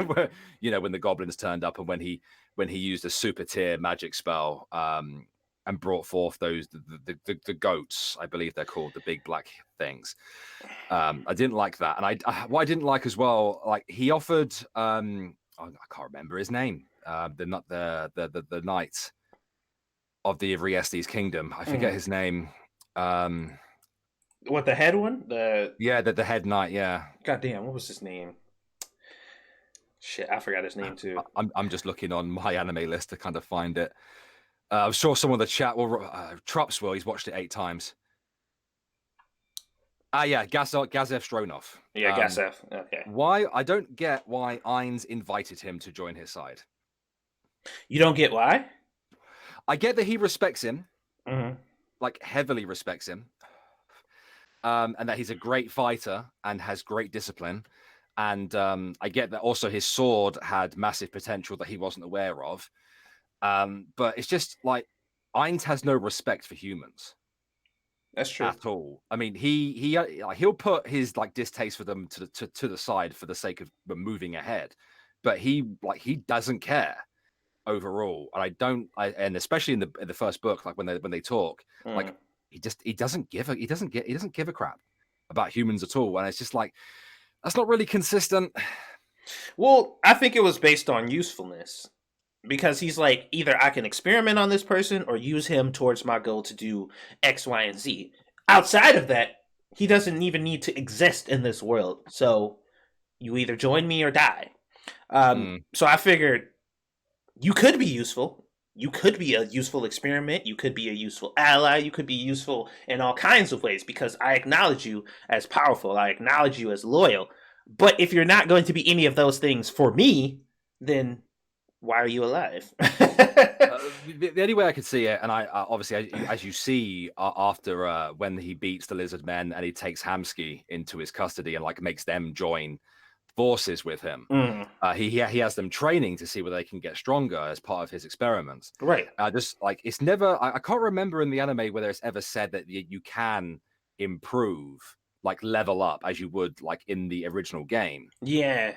Where, when the goblins turned up and when he used a super tier magic spell and brought forth those the goats, I believe they're called, the big black things. I didn't like that, and what I didn't like as well, like he offered I can't remember his name, the knight of the Vriesti's kingdom. I forget his name. What, the head one? The head knight. Yeah. Goddamn, what was his name? Shit, I forgot his name too. I'm just looking on my anime list to kind of find it. I'm sure someone in the chat will. Trups will. He's watched it 8 times. Yeah, Gazef Stronov. Yeah, Gazef. Okay. Why? I don't get why Ainz invited him to join his side. You don't get why? I get that he respects him, Mm-hmm. like heavily respects him, and that he's a great fighter and has great discipline. And I get that also his sword had massive potential that he wasn't aware of. But it's just like Ainz has no respect for humans. That's true. At all. I mean, he'll put his like distaste for them to the side for the sake of moving ahead, but he doesn't care overall. And and especially in the first book, like when they talk, like he doesn't give a crap about humans at all, and it's just like that's not really consistent. Well, I think it was based on usefulness. Because he's like, either I can experiment on this person or use him towards my goal to do X, Y, and Z. Outside of that, he doesn't even need to exist in this world. So you either join me or die. So I figured you could be useful. You could be a useful experiment. You could be a useful ally. You could be useful in all kinds of ways because I acknowledge you as powerful. I acknowledge you as loyal. But if you're not going to be any of those things for me, then why are you alive? The only way I could see it, and I obviously, as you see after when he beats the lizard men and he takes Hamsky into his custody and like makes them join forces with him, he has them training to see whether they can get stronger as part of his experiments. Right. Just like it's never, I can't remember in the anime whether it's ever said that you can improve, like level up as you would like in the original game. Yeah.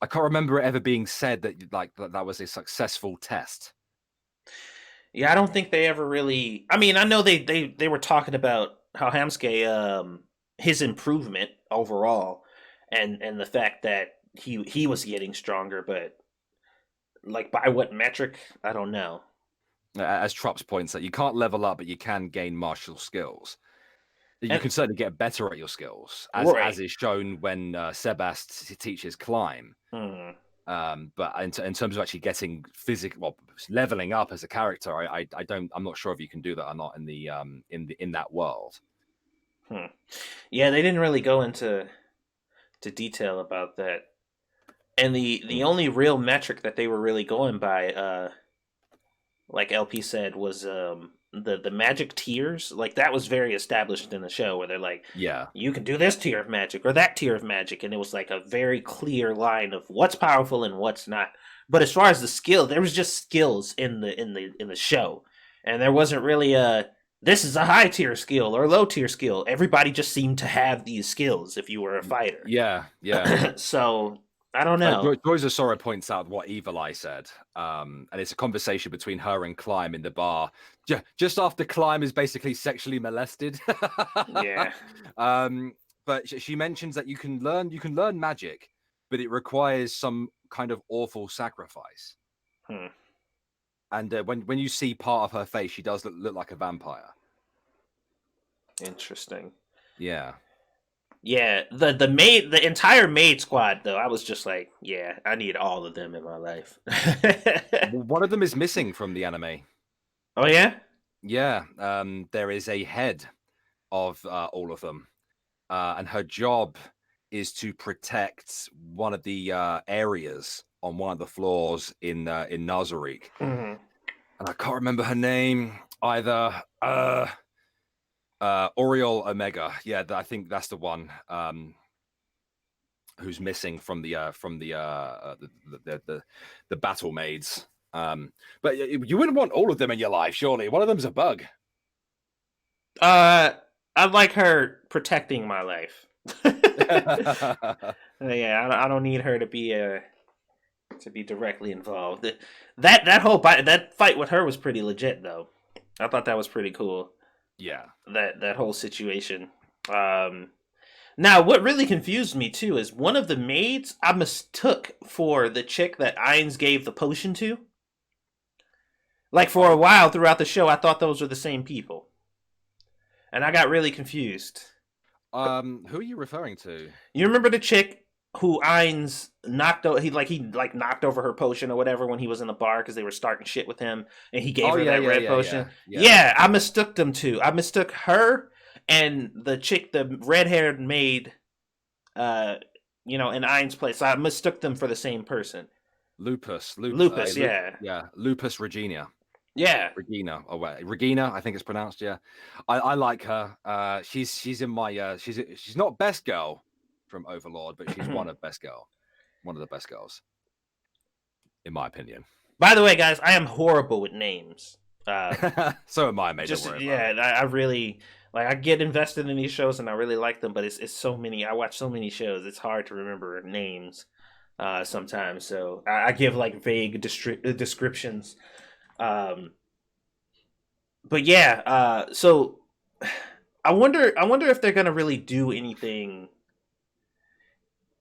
I can't remember it ever being said that that was a successful test. Yeah, I don't think they ever really. I mean, I know they were talking about how Hamsuke, his improvement overall, and the fact that he was getting stronger, but like by what metric, I don't know. As Trups points out, you can't level up, but you can gain martial skills. You can certainly get better at your skills, as is shown when Sebast teaches climb. But in terms of actually getting leveling up as a character, I'm not sure if you can do that or not in that world. Yeah, they didn't really go into detail about that. And the only real metric that they were really going by, like LP said, was the magic tiers. Like that was very established in the show, where they're like, yeah, you can do this tier of magic or that tier of magic, and it was like a very clear line of what's powerful and what's not. But as far as the skill, there was just skills in the show, and there wasn't really this is a high tier skill or low tier skill. Everybody just seemed to have these skills if you were a fighter. Yeah. So I don't know. Joyza Sora points out what Evil Eye said, and it's a conversation between her and Climb in the bar, just after Climb is basically sexually molested. Yeah. But she mentions that you can learn magic, but it requires some kind of awful sacrifice. Hmm. And when you see part of her face, she does look like a vampire. Interesting. Yeah. Yeah, the entire maid squad though, I was just like, yeah, I need all of them in my life. One of them is missing from the anime. Oh yeah? Yeah. There is a head of all of them, and her job is to protect one of the areas on one of the floors in Nazarick. Mm-hmm. And I can't remember her name either. Oriole Omega. Yeah, I think that's the one. Who's missing from the battle maids. But you wouldn't want all of them in your life, surely. One of them's a bug. Uh, I like her protecting my life. Yeah, I don't need her to be directly involved. That fight with her was pretty legit though. I thought that was pretty cool. Yeah. That whole situation. Um, Now, what really confused me too is one of the maids I mistook for the chick that Ainz gave the potion to. Like for a while throughout the show, I thought those were the same people, and I got really confused. Who are you referring to? You remember the chick who Ainz knocked? He knocked over her potion or whatever when he was in the bar because they were starting shit with him, and he gave Oh her yeah, that yeah, red yeah, potion. yeah, Yeah, I mistook them two. I mistook her and the chick, the red haired maid, uh, in Ain's place. I mistook them for the same person. Lupus, yeah. Yeah, Lupus Regina. Yeah. Regina, I think it's pronounced. Yeah, I like her. She's in my she's not best girl from Overlord, but she's one of the best girls, in my opinion. By the way, guys, I am horrible with names. So am I, mate. Just Don't worry yeah, about I really like. I get invested in these shows and I really like them, but it's so many. I watch so many shows. It's hard to remember names sometimes. So I give like vague descriptions. Um, but yeah, so I wonder if they're gonna really do anything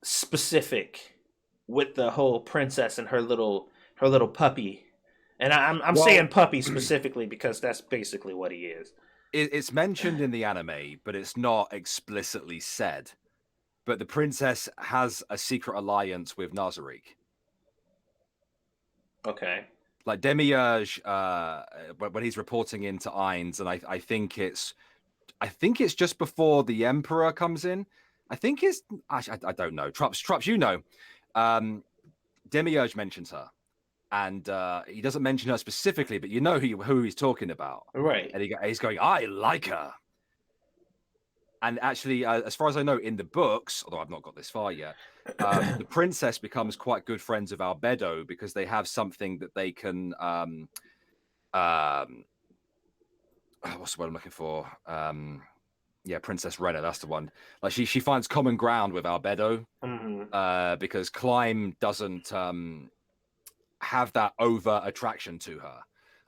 specific with the whole princess and her little puppy. And I'm Well, saying puppy specifically because that's basically what he is. it's mentioned in the anime, but it's not explicitly said. But the princess has a secret alliance with Nazarick. Okay. Like Demiurge, when he's reporting into Ainz, and I think it's just before the Emperor comes in. I think it's I don't know. Trups, you know. Demiurge mentions her, and he doesn't mention her specifically, but you know who he's talking about. Right. And he's going, I like her. And actually, as far as I know, in the books, although I've not got this far yet, the princess becomes quite good friends of Albedo because they have something that they can. What's the word I'm looking for? Yeah, Princess Renna, that's the one. Like she finds common ground with Albedo because Climb doesn't have that over attraction to her,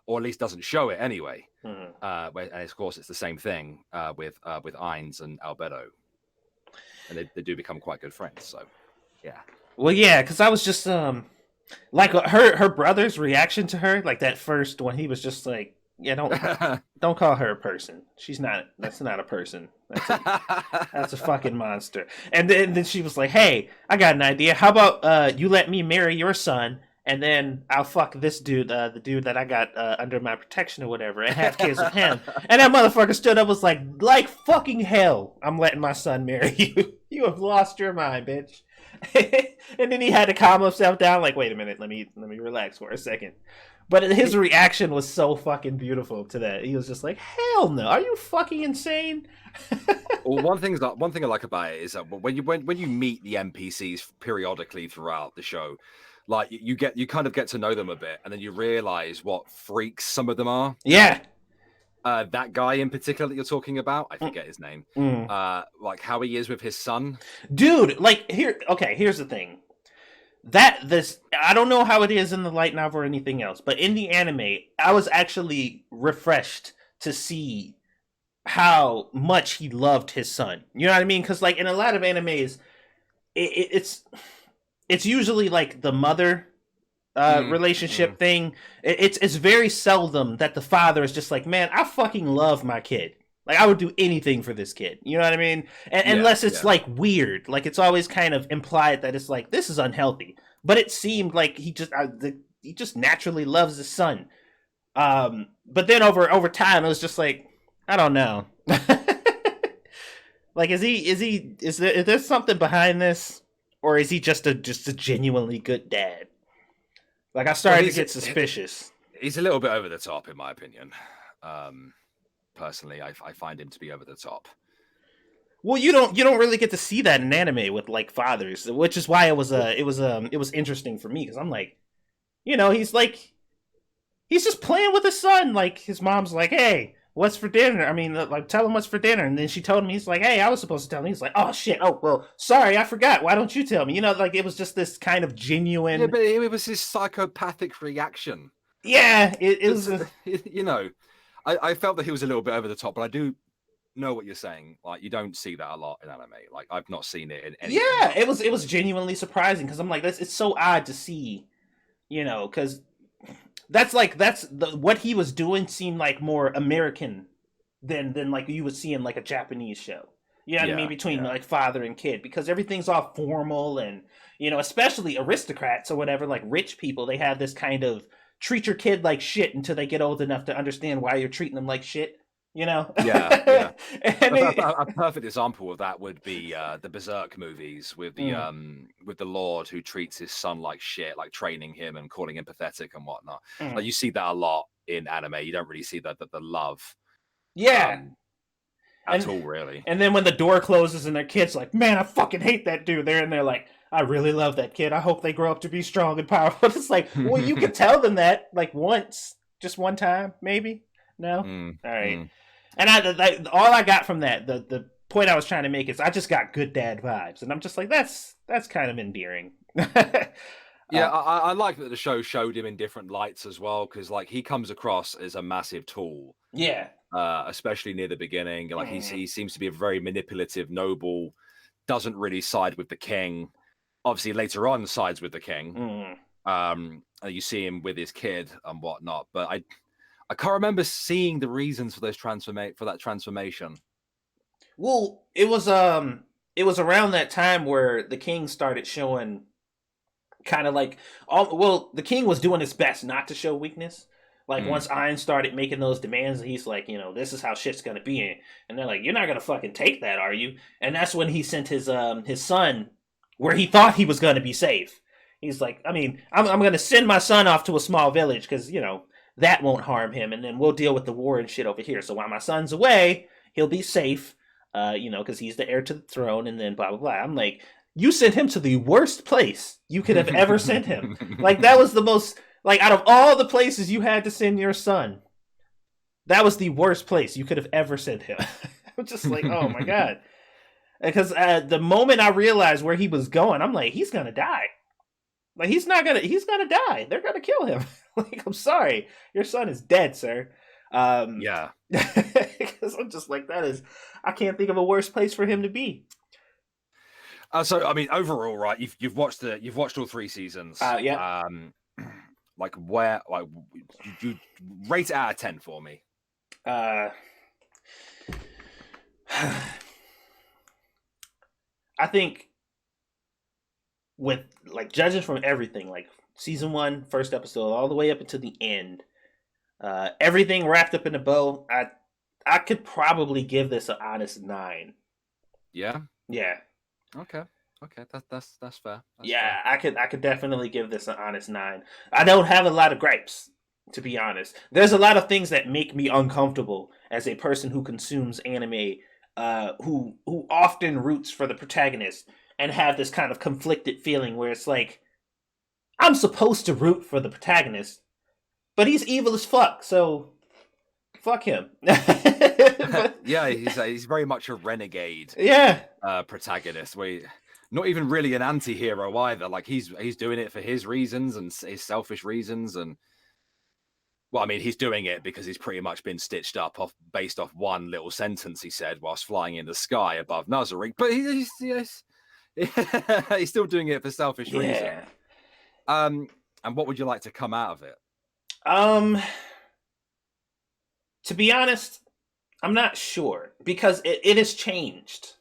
or at least doesn't show it anyway. And of course, it's the same thing with Ainz and Albedo, and they do become quite good friends. So, yeah. Well, yeah, because I was just like her brother's reaction to her, like that first one, he was just like, yeah, don't call her a person. She's not. That's not a person. That's a fucking monster. And then she was like, hey, I got an idea. How about you let me marry your son, and then I'll fuck this dude, the dude that I got under my protection or whatever, and have kids with him. And that motherfucker stood up, was like fucking hell, I'm letting my son marry you. You have lost your mind, bitch. And then he had to calm himself down, like, wait a minute, let me relax for a second. But his reaction was so fucking beautiful to that. He was just like, hell no, are you fucking insane? Well, one thing I like about it is that when you meet the NPCs periodically throughout the show, like you kind of get to know them a bit, and then you realize what freaks some of them are. Yeah. That guy in particular that you're talking about, I forget his name. Like how he is with his son. Dude, like here's the thing. this I don't know how it is in the light novel or anything else, but in the anime, I was actually refreshed to see how much he loved his son. You know what I mean? Because like in a lot of animes, it's usually like the mother Mm, mm. relationship thing. It's very seldom that the father is just like, man, I fucking love my kid. Like I would do anything for this kid. You know what I mean? Yeah, Unless it's yeah. like weird, like it's always kind of implied that it's like this is unhealthy. But it seemed like he just naturally loves his son. But then over time, it was just like I don't know. Like is there something behind this, or is he just a genuinely good dad? Like I Well, started to get suspicious. he's a little bit over the top, in my opinion. Um, Personally, I find him to be over the top. Well, you don't really get to see that in anime with like fathers, which is why it was interesting for me because I'm like, he's just playing with his son. Like his mom's like, hey, what's for dinner? I mean, like tell him what's for dinner, and then she told him. He's like, hey, I was supposed to tell him. He's like, oh shit, oh well, sorry, I forgot. Why don't you tell me? Like it was just this kind of Yeah, genuine. but it was his psychopathic reaction. Yeah, it was. It's, you know, I felt that he was a little bit over the top, but I do know what you're saying. Like, you don't see that a lot in anime. Like, I've not seen it in anything Yeah, but it was genuinely surprising because I'm like, it's so odd to see, because what he was doing seemed like more American than like you would see in like a Japanese show. You know what I mean? yeah, Between yeah. like father and kid, because everything's all formal and especially aristocrats or whatever, like rich people, they have this kind of treat your kid like shit until they get old enough to understand why you're treating them like shit. You know, Yeah, yeah. and A perfect example of that would be the Berserk movies mm, with the Lord who treats his son like shit, like training him and calling him pathetic and whatnot. Like mm. you see that a lot in anime. You don't really see the love Yeah, um at and all, really. and then when the door closes and their kid's like, man, I fucking hate that dude. They're in there like, I really love that kid. I hope they grow up to be strong and powerful. It's like, well, you could tell them that like once, just one time, maybe. No, Mm, all right. mm. And all I got from that, the point I was trying to make is I just got good dad vibes, and I'm just like, that's kind of endearing. Yeah, uh, I like that the show showed him in different lights as well, because like he comes across as a massive tool, yeah. especially near the beginning. Like Mm, he seems to be a very manipulative noble, doesn't really side with the king. Obviously, later on sides with the king. mm. You see him with his kid and whatnot, but I can't remember seeing the reasons for those for that transformation. Well, it was around that time where the king started showing kind of like the king was doing his best not to show weakness. Like Mm. once Iron started making those demands, he's like, this is how shit's gonna be, and they're like, you're not gonna fucking take that, are you? And that's when he sent his son where he thought he was gonna be safe. He's like, I mean, I'm gonna send my son off to a small village because that won't harm him, and then we'll deal with the war and shit over here. So while my son's away, he'll be safe. Because he's the heir to the throne, and then blah blah blah. I'm like, you sent him to the worst place you could have ever sent him. Like that was the most like out of all the places you had to send your son, that was the worst place you could have ever sent him. I'm just like, oh my god. Because the moment I realized where he was going, I'm like, he's gonna die. Like he's gonna die. They're gonna kill him. Like I'm sorry, your son is dead, sir. Yeah. Because I'm just like I can't think of a worse place for him to be. So I mean, overall, right? You've watched all three seasons. Yeah. Like where like you rate it out of 10 for me. Uh, I think with like judging from everything, like season one, first episode, all the way up until the end, everything wrapped up in a bow. I could probably give this an honest 9. Yeah. Yeah, Okay. Okay. That's fair. That's fair. yeah, I could definitely give this an honest 9. I don't have a lot of gripes, to be honest. There's a lot of things that make me uncomfortable as a person who consumes anime, who often roots for the protagonist and have this kind of conflicted feeling where it's like I'm supposed to root for the protagonist, but he's evil as fuck, so fuck him. But, Yeah, he's very much a renegade yeah, protagonist. not even really an anti-hero either. Like he's doing it for his reasons and his selfish reasons, and well, I mean, he's doing it because he's pretty much been stitched up based off one little sentence he said whilst flying in the sky above Nazareth. But he's still doing it for selfish reasons. And what would you like to come out of it? To be honest, I'm not sure because it has changed.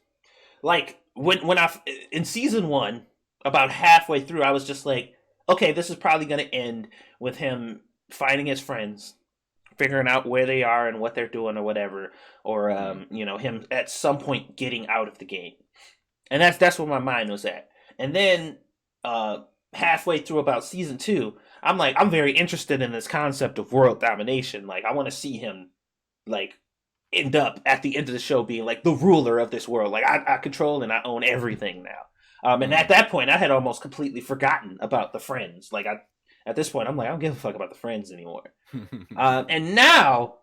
Like when I in season 1, about halfway through, I was just like, okay, this is probably going to end with him finding his friends, figuring out where they are and what they're doing or whatever, or him at some point getting out of the game. And that's where my mind was at. And then halfway through about season 2, I'm like, I'm very interested in this concept of world domination. Like, I want to see him like end up at the end of the show being like the ruler of this world. Like, I control and I own everything now. And at that point, I had almost completely forgotten about the friends. Like, at this point, I'm like, I don't give a fuck about the friends anymore. And now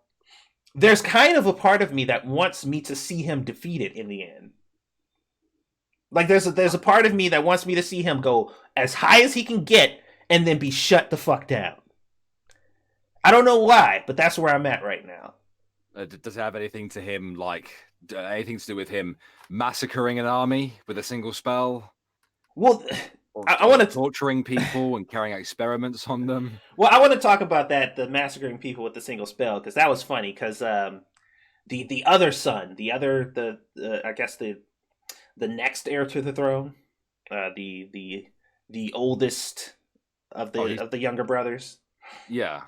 there's kind of a part of me that wants me to see him defeated in the end. Like, there's a part of me that wants me to see him go as high as he can get and then be shut the fuck down. I don't know why, but that's where I'm at right now. Does it have anything to him, like anything to do with him massacring an army with a single spell? Well, I want to torturing people and carrying out experiments on them. Well, I want to talk about that, the massacring people with the single spell, because that was funny. Because the other son, I guess the next heir to the throne, the oldest of the younger brothers. Yeah.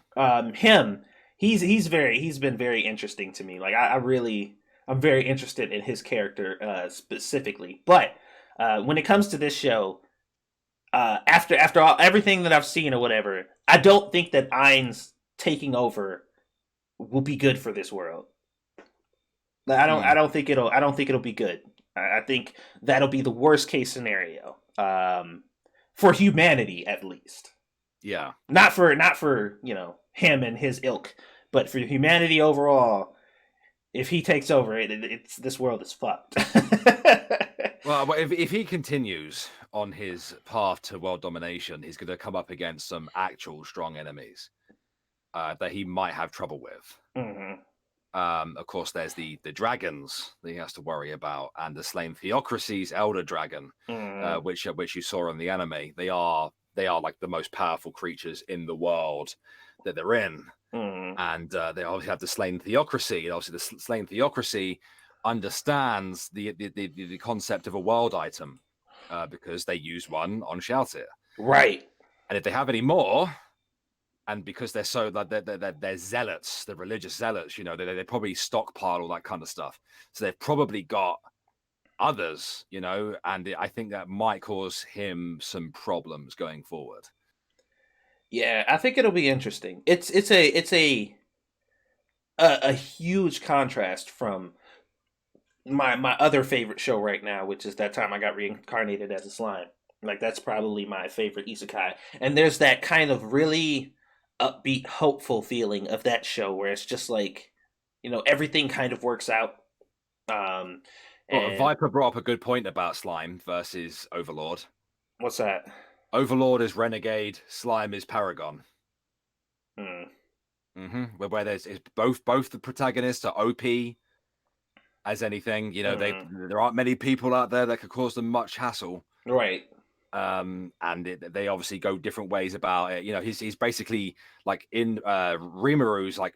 He's been very interesting to me. Like I'm very interested in his character specifically. But when it comes to this show, after everything that I've seen or whatever, I don't think that Ain's taking over will be good for this world. I don't think it'll be good. I think that'll be the worst case scenario for humanity, at least. Yeah. Not for him and his ilk, but for humanity overall. If he takes over, it's this world is fucked. Well, if he continues on his path to world domination, he's going to come up against some actual strong enemies that he might have trouble with. Mm-hmm. Of course, there's the dragons that he has to worry about, and the slain theocracy's elder dragon, which you saw in the anime. They are like the most powerful creatures in the world that they're in, and they obviously have the slain theocracy, and obviously the slain theocracy understands the concept of a world item because they use one on Shoutir. Right. And if they have any more, and because they're so they're zealots, they're religious zealots, they probably stockpile all that kind of stuff. So they've probably got others, and I think that might cause him some problems going forward. Yeah, I think it'll be interesting. It's a huge contrast from my other favorite show right now, which is That Time I Got Reincarnated as a Slime. Like, that's probably my favorite isekai. And there's that kind of really upbeat, hopeful feeling of that show where it's just like, everything kind of works out. Well, Viper brought up a good point about Slime versus Overlord. What's that? Overlord is Renegade, Slime is Paragon. Where there's both the protagonists are OP as anything. There aren't many people out there that could cause them much hassle. Right. And they obviously go different ways about it. He's basically like in Rimaru's like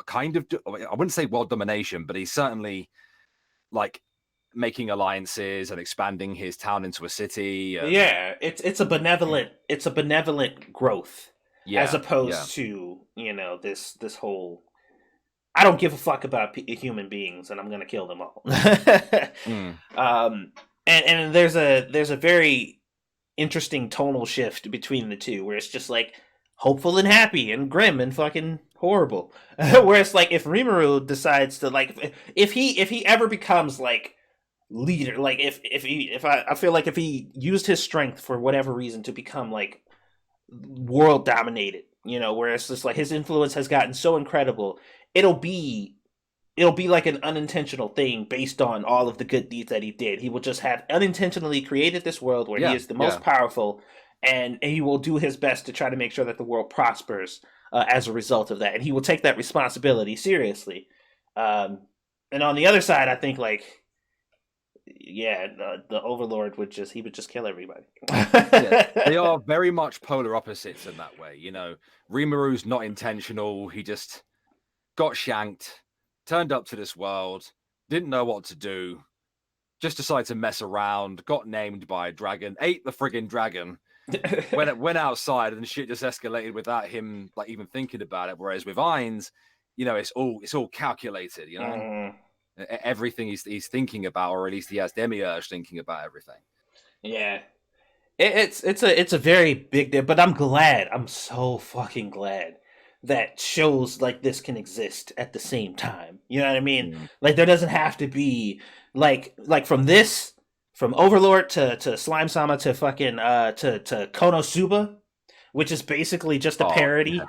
kind of, I wouldn't say world domination, but he's certainly like making alliances and expanding his town into a city. Yeah, it's a benevolent growth, as opposed to this whole, I don't give a fuck about human beings and I'm gonna kill them all. And there's a very interesting tonal shift between the two, where it's just like hopeful and happy and grim and fucking horrible. Where it's like, if Rimuru decides to, like, if he ever becomes like leader, like I feel like if he used his strength for whatever reason to become like world dominated, where it's just like his influence has gotten so incredible, it'll be it'll be like an unintentional thing based on all of the good deeds that he did. He will just have unintentionally created this world where he Yeah, is the most yeah. powerful, and he will do his best to try to make sure that the world prospers as a result of that. And he will take that responsibility seriously. Um, and on the other side, I think like, yeah, the Overlord would just kill everybody. Yeah, they are very much polar opposites in that way. You know, Rimaru's not intentional. He just got shanked, turned up to this world, didn't know what to do, just decided to mess around, got named by a dragon, ate the friggin' dragon, went outside, and shit just escalated without him like even thinking about it. Whereas with Ainz, you know, it's all calculated. You know, Mm, everything he's thinking about, or at least he has Demiurge thinking about everything. yeah, it's a very big deal, but I'm glad. I'm so fucking glad that shows like this can exist at the same time. You know what I mean? Mm. Like there doesn't have to be like from Overlord to Slime Sama to fucking to Konosuba, which is basically just a Oh yeah, parody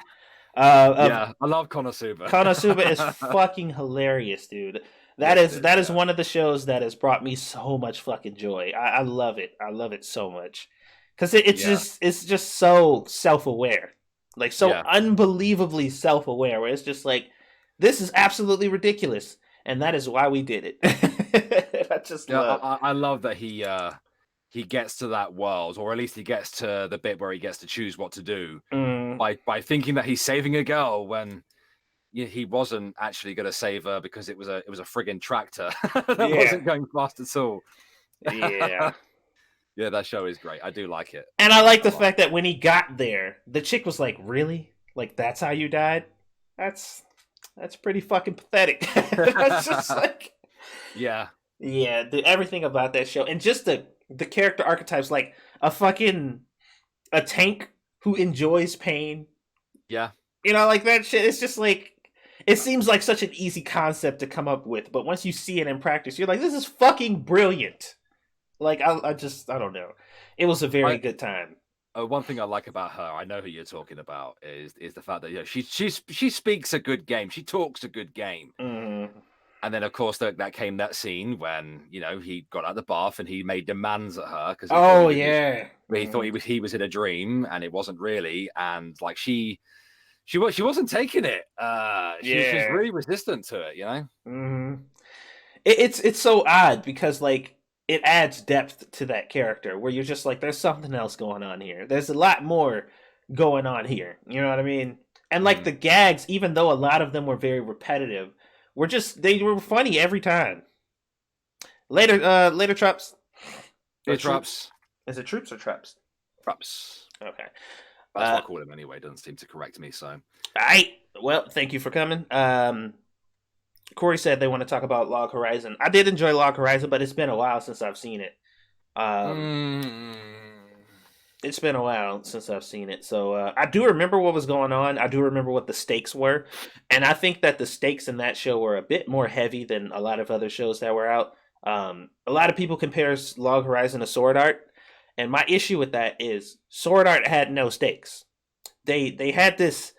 of yeah. I love Konosuba. Konosuba is fucking hilarious, dude. Yes, it is. That is Yeah, one of the shows that has brought me so much fucking joy. I love it. I love it so much because yeah, it's just so self aware, like so yeah, unbelievably self aware. Where it's just like this is absolutely ridiculous, and that is why we did it. I just yeah. love. I love that he gets to that world, or at least he gets to the bit where he gets to choose what to do Mm, by thinking that he's saving a girl when he wasn't actually going to save her because it was a friggin' tractor that yeah, wasn't going fast at all. yeah. Yeah, that show is great. I do like it And I like a the lot. fact that when he got there, the chick was like, "Really? Like that's how you died? That's that's pretty fucking pathetic." That's just like, Yeah, yeah, everything about that show and just the character archetypes, like a fucking a tank who enjoys pain. yeah. You know, like that shit. It's just like it seems like such an easy concept to come up with, but once you see it in practice, you're like, "This is fucking brilliant." Like I don't know. It was a very I good time. one thing I like about her, I know who you're talking about, is the fact that she speaks a good game. She talks a good game. Mm. And then, of course, that came that scene when he got out of the bath and he made demands at her because he thought Oh yeah. he thought Mm. he was in a dream and it wasn't really. And like she wasn't taking it. She's Yeah. really resistant to it. You know. Hmm. It's so odd because like it adds depth to that character where you're just like, there's something else going on here. There's a lot more going on here. You know what I mean? And like Mm. the gags, even though a lot of them were very repetitive, they were funny every time. Later traps or Ear troops. traps, Is it troops or traps? traps. Okay. That's what I call him anyway. Doesn't seem to correct me. So All right. Well, thank you for coming. Corey said they want to talk about Log Horizon. I did enjoy Log Horizon, but it's been a while since I've seen it. Um, mm, it's been a while since I've seen it, so I do remember what was going on. I do remember what the stakes were, and I think that the stakes in that show were a bit more heavy than a lot of other shows that were out. A lot of people compare Log Horizon to Sword Art, and my issue with that is Sword Art had no stakes. They had this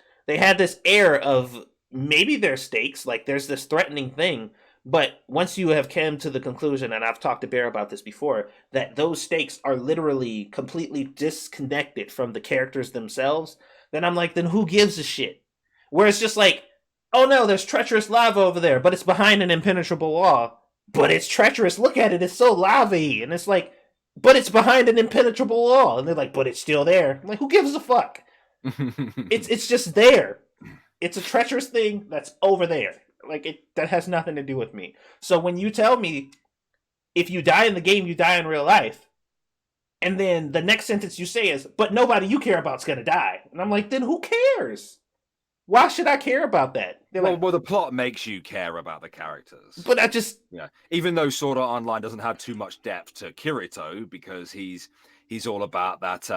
air of maybe there's stakes, like there's this threatening thing, but once you have come to the conclusion, and I've talked to Bear about this before, that those stakes are literally completely disconnected from the characters themselves, then I'm like, then who gives a shit? Where it's just like, oh no, there's treacherous lava over there, but it's behind an impenetrable wall. But it's treacherous. Look at it, it's so lavy, and it's like, but it's behind an impenetrable wall, and they're like, but it's still there. I'm like, who gives a fuck? It's just there. It's a treacherous thing that's over there. Like that has nothing to do with me. So when you tell me if you die in the game, you die in real life, and then the next sentence you say is, "But nobody you care about's gonna die," and I'm like, then who cares? Why should I care about that? They're well, like, well, the plot makes you care about the characters. but I just Yeah, even though Sword Art Online doesn't have too much depth to Kirito because he's all about that.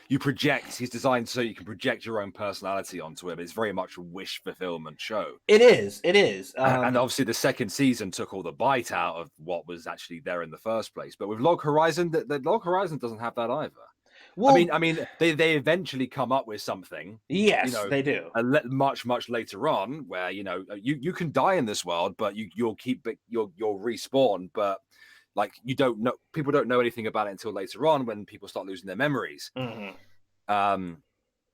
You project. He's designed so you can project your own personality onto him. It's very much a wish fulfillment show. it is. It is. And obviously, the second season took all the bite out of what was actually there in the first place. But with Log Horizon, the Log Horizon doesn't have that either. Well, I mean, they eventually come up with something, you yes, know, they do. much later on, where you can die in this world, but you'll respawn, but like you don't know, people don't know anything about it until later on when people start losing their memories. Hmm. Um,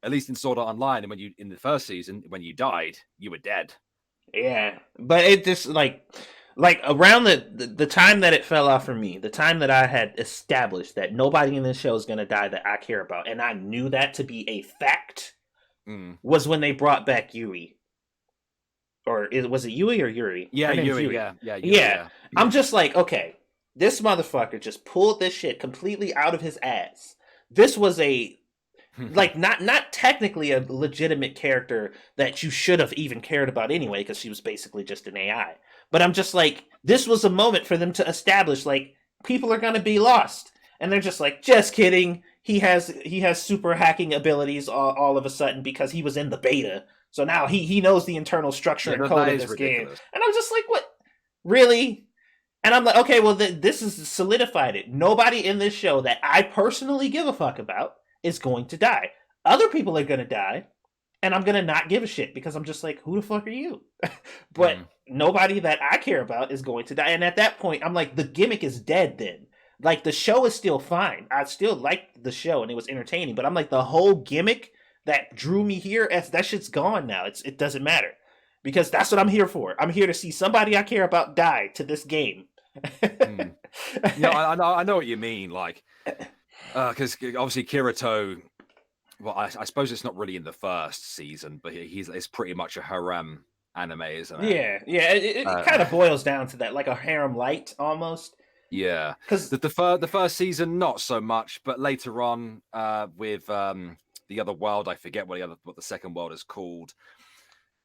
at least in Sword Art Online, and when you in the first season, when you died, you were dead. Yeah, but it just like around the time that it fell off for me, the time that I had established that nobody in this show is gonna die that I care about, and I knew that to be a fact, Mm. was when they brought back Yui. Was it Yui or Yuri? Yeah, Her name's Yui. Yuri. Yeah, Yui. Yeah, Yeah. I'm just like, okay, this motherfucker just pulled this shit completely out of his ass. This was a like not technically a legitimate character that you should have even cared about anyway, because she was basically just an AI. But I'm just like, this was a moment for them to establish like people are gonna be lost, and they're just like, just kidding. He has super hacking abilities all of a sudden because he was in the beta. So now he knows the internal structure Yeah, and code that of is this game, ridiculous. and I'm just like, what? Really? And I'm like, okay, well, this is solidified it. Nobody in this show that I personally give a fuck about is going to die. Other people are going to die, and I'm going to not give a shit because I'm just like, who the fuck are you? But Mm. nobody that I care about is going to die. And at that point, I'm like, the gimmick is dead then. Like, the show is still fine. I still liked the show, and it was entertaining. But I'm like, the whole gimmick that drew me here, that shit's gone now. It doesn't matter. Because that's what I'm here for. I'm here to see somebody I care about die to this game. Mm. Yeah, I know what you mean. Like, because obviously Kirito. Well, I suppose it's not really in the first season, but it's pretty much a harem anime, isn't it? Yeah. It kind Uh, of boils down to that, like a harem light almost. yeah, Because the first season not so much, but later on, with the other world, I forget what the second world is called.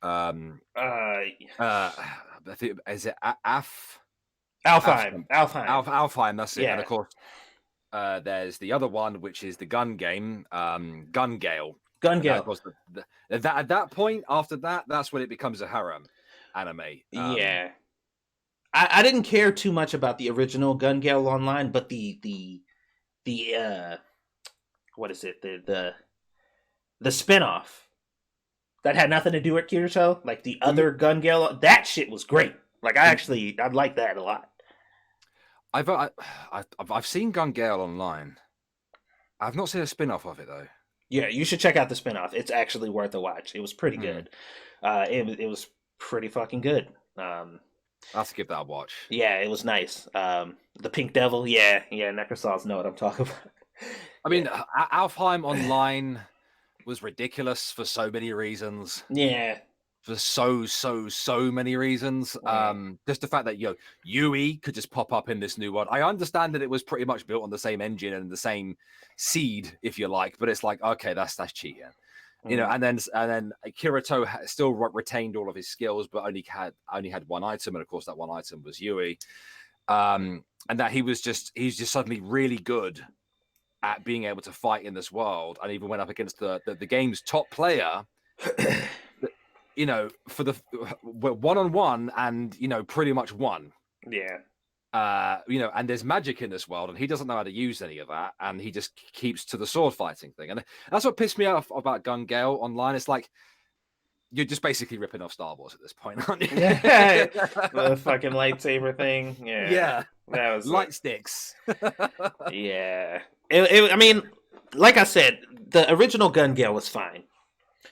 Um, uh, I think is it Alfheim, Alfheim. Alfheim? That's it. And of Yeah, course, there's the other one, which is the gun game, Gun Gale. Gun And that Gale. was that at that point, after that, that's when it becomes a harem anime. Yeah, I didn't care too much about the original Gun Gale Online, but the what is it, the spinoff that had nothing to do with Kirito, like the Mm, other Gun Gale, that shit was great. Like I like that a lot. I've I, I've seen Gun Gale online. I've not seen a spin-off of it though. Yeah, you should check out the spinoff. It's actually worth a watch. It was pretty Hmm. good. It was pretty fucking good. I have to give that a watch. Yeah, it was nice. The Pink Devil, yeah, Necrosaws know what I'm talking about. I Yeah, mean, Alfheim online was ridiculous for so many reasons. yeah, For so many reasons. yeah. Just the fact that Yui could just pop up in this new world. I understand that it was pretty much built on the same engine and the same seed, if you like, but it's like, okay, that's cheating. Mm. And then Kirito still retained all of his skills, but only had one item, and of course that one item was Yui. And that he's just suddenly really good at being able to fight in this world, and even went up against the game's top player. For the one-on-one, and pretty much won. Yeah, And there's magic in this world, and he doesn't know how to use any of that, and he just keeps to the sword fighting thing. And that's what pissed me off about Gun Gale online. It's like you're just basically ripping off Star Wars at this point, aren't you? yeah. The fucking lightsaber thing. Yeah, Yeah, that was light sticks. yeah. I mean, like I said, the original Gun Gale was fine.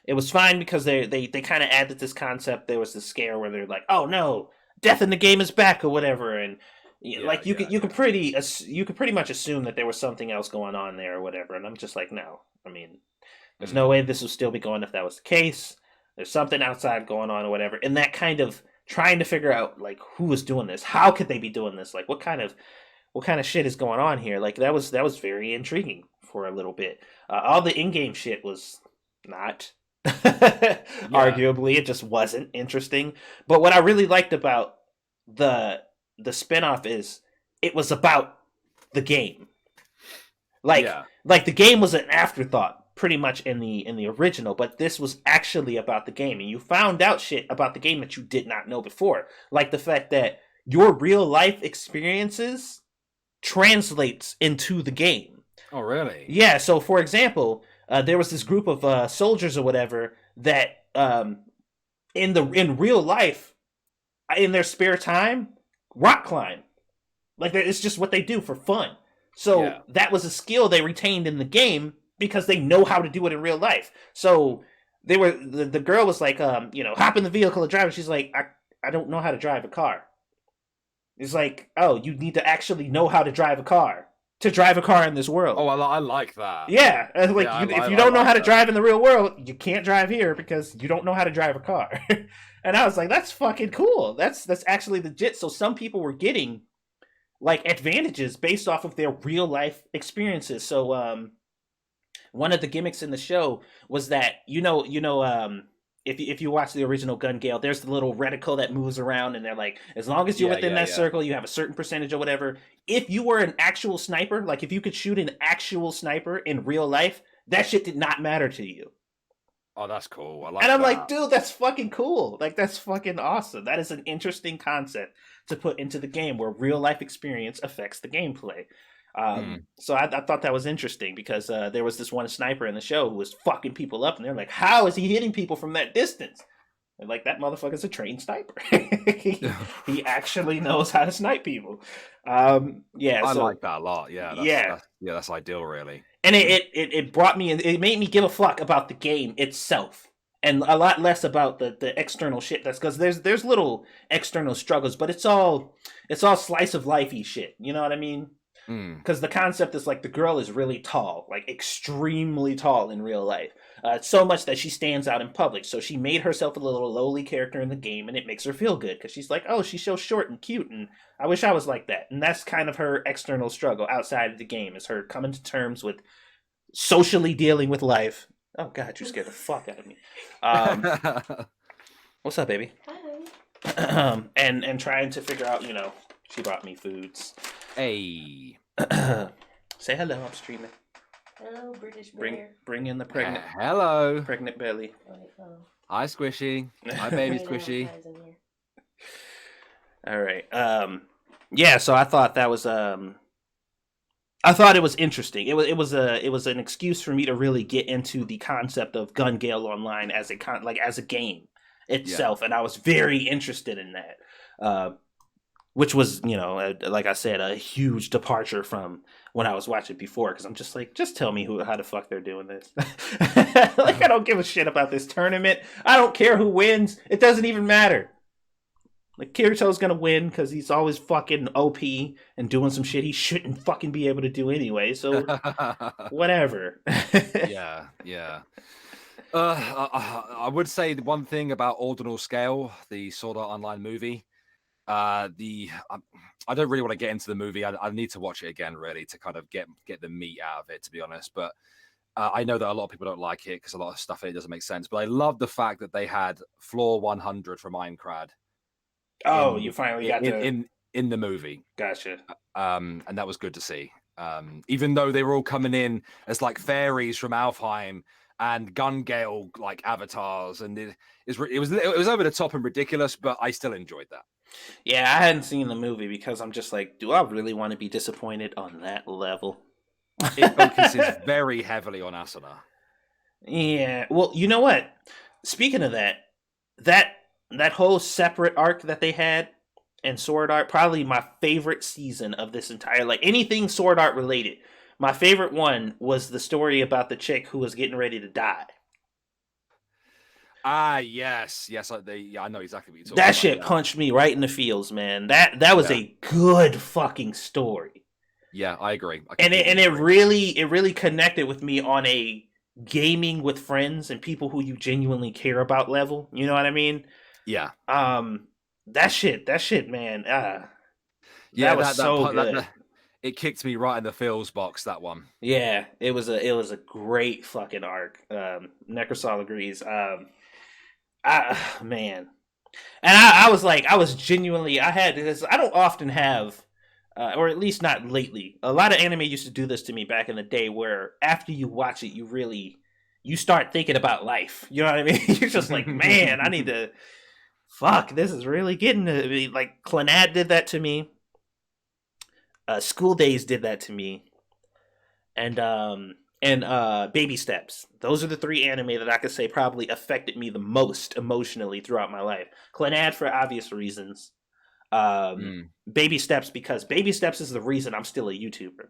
It was fine because they kind of added this concept. There was this scare where they're like, "Oh no, death in the game is back" or whatever, and like you could pretty much assume that there was something else going on there or whatever. And I'm just like, no, I mean, there's no way this would still be going if that was the case. There's something outside going on or whatever, and that kind of trying to figure out like who was doing this, how could they be doing this, like what kind of shit is going on here. Like that was very intriguing for a little bit. All the in-game shit was not. Yeah, Arguably, it just wasn't interesting. But what I really liked about the spinoff is it was about the game. Like yeah, like the game was an afterthought pretty much in the original, but this was actually about the game, and you found out shit about the game that you did not know before. Like the fact that your real life experiences translates into the game. Oh, really? Yeah. So, for example, there was this group of soldiers or whatever that in real life, in their spare time, rock climb. Like it's just what they do for fun. Yeah. So that was a skill they retained in the game because they know how to do it in real life. So the girl was like, hop in the vehicle and drive. And she's like, I don't know how to drive a car. It's like, oh, you need to actually know how to drive a car to drive a car in this world. Oh, I like that. Yeah, Yeah, if you I don't know how like to that. drive in the real world, you can't drive here because you don't know how to drive a car. And I was like, that's fucking cool. That's actually legit. So some people were getting like advantages based off of their real life experiences. So one of the gimmicks in the show was that if you watch the original Gun Gale, there's the little reticle that moves around, and they're like, as long as you're Yeah, within yeah, that yeah. circle, you have a certain percentage or whatever. If you were an actual sniper, like if you could shoot an actual sniper in real life, that shit did not matter to you. Oh, that's cool. I And like I'm like, that. dude, that's fucking cool. Like, that's fucking awesome. That is an interesting concept to put into the game where real life experience affects the gameplay. Mm. So I thought that was interesting because there was this one sniper in the show who was fucking people up, and they're like, how is he hitting people from that distance? And like, that motherfucker's a trained sniper. he actually knows how to snipe people. Yeah, I so like that a lot. Yeah, yeah, that's ideal, really. and it brought me, it made me give a fuck about the game itself and a lot less about the external shit. That's because there's little external struggles, but it's all slice of lifey shit, you know what I mean? Mm. Because the concept is like the girl is really tall, like extremely tall in real life, so much that she stands out in public. So she made herself a little lowly character in the game, and it makes her feel good because she's like, oh, she's so short and cute, and I wish I was like that. And that's kind of her external struggle outside of the game, is her coming to terms with socially dealing with life. Oh God, you scared the fuck out of me. Um, what's up, baby? And trying to figure out, she brought me foods. Hey. Say hello. I'm streaming. Hello, British Bring bear. bring in the pregnant Hello. pregnant belly. Wait, oh. Hi, Squishy. Hi, baby Wait, Squishy. guys in here. All right. Yeah. So I thought that was I thought it was interesting. It was an excuse for me to really get into the concept of Gun Gale Online as as a game Yeah. itself, and I was very interested in that. Which was, like I said, a huge departure from when I was watching before. Because I'm just like, just tell me how the fuck they're doing this. Like, I don't give a shit about this tournament. I don't care who wins. It doesn't even matter. Like, Kirito's gonna win because he's always fucking OP and doing some shit he shouldn't fucking be able to do anyway. So whatever. Yeah, yeah. I would say the one thing about Ordinal Scale, the Sword Art Online movie. I don't really want to get into the movie. I need to watch it again, really, to kind of get the meat out of it, to be honest. But I know that a lot of people don't like it because a lot of stuff in it doesn't make sense. But I love the fact that they had floor 100 from Minecraft Oh, you finally got to. in the movie. Gotcha. And that was good to see. Even though they were all coming in as like fairies from Alfheim and Gun Gale like avatars, and it was over the top and ridiculous, but I still enjoyed that. Yeah, I hadn't seen the movie because I'm just like, do I really want to be disappointed on that level? It focuses very heavily on Asuna. Yeah. Well, you know what? Speaking of that whole separate arc that they had in Sword Art, probably my favorite season of this entire, like, anything Sword Art related. My favorite one was the story about the chick who was getting ready to die. Ah, yes, I know exactly what you're talking That about. shit Yeah. punched me right in the feels, man. That was a good fucking story. Yeah, I agree. And it really connected with me on a gaming with friends and people who you genuinely care about level. You know what I mean? Yeah. That shit, man. Yeah, that was so good. It kicked me right in the feels box, that one. Yeah, it was a great fucking arc. Necrosol agrees. Man, and I was like, I was genuinely, I had this. I don't often have, or at least not lately. A lot of anime used to do this to me back in the day, where after you watch it, you start thinking about life. You know what I mean? You're just like, man, I need to. Fuck, this is really getting to me. Like, Clannad did that to me. School Days did that to me. and Baby Steps. Those are the three anime that I could say probably affected me the most emotionally throughout my life. Clannad for obvious reasons. Um, Mm. Baby Steps because Baby Steps is the reason I'm still a YouTuber.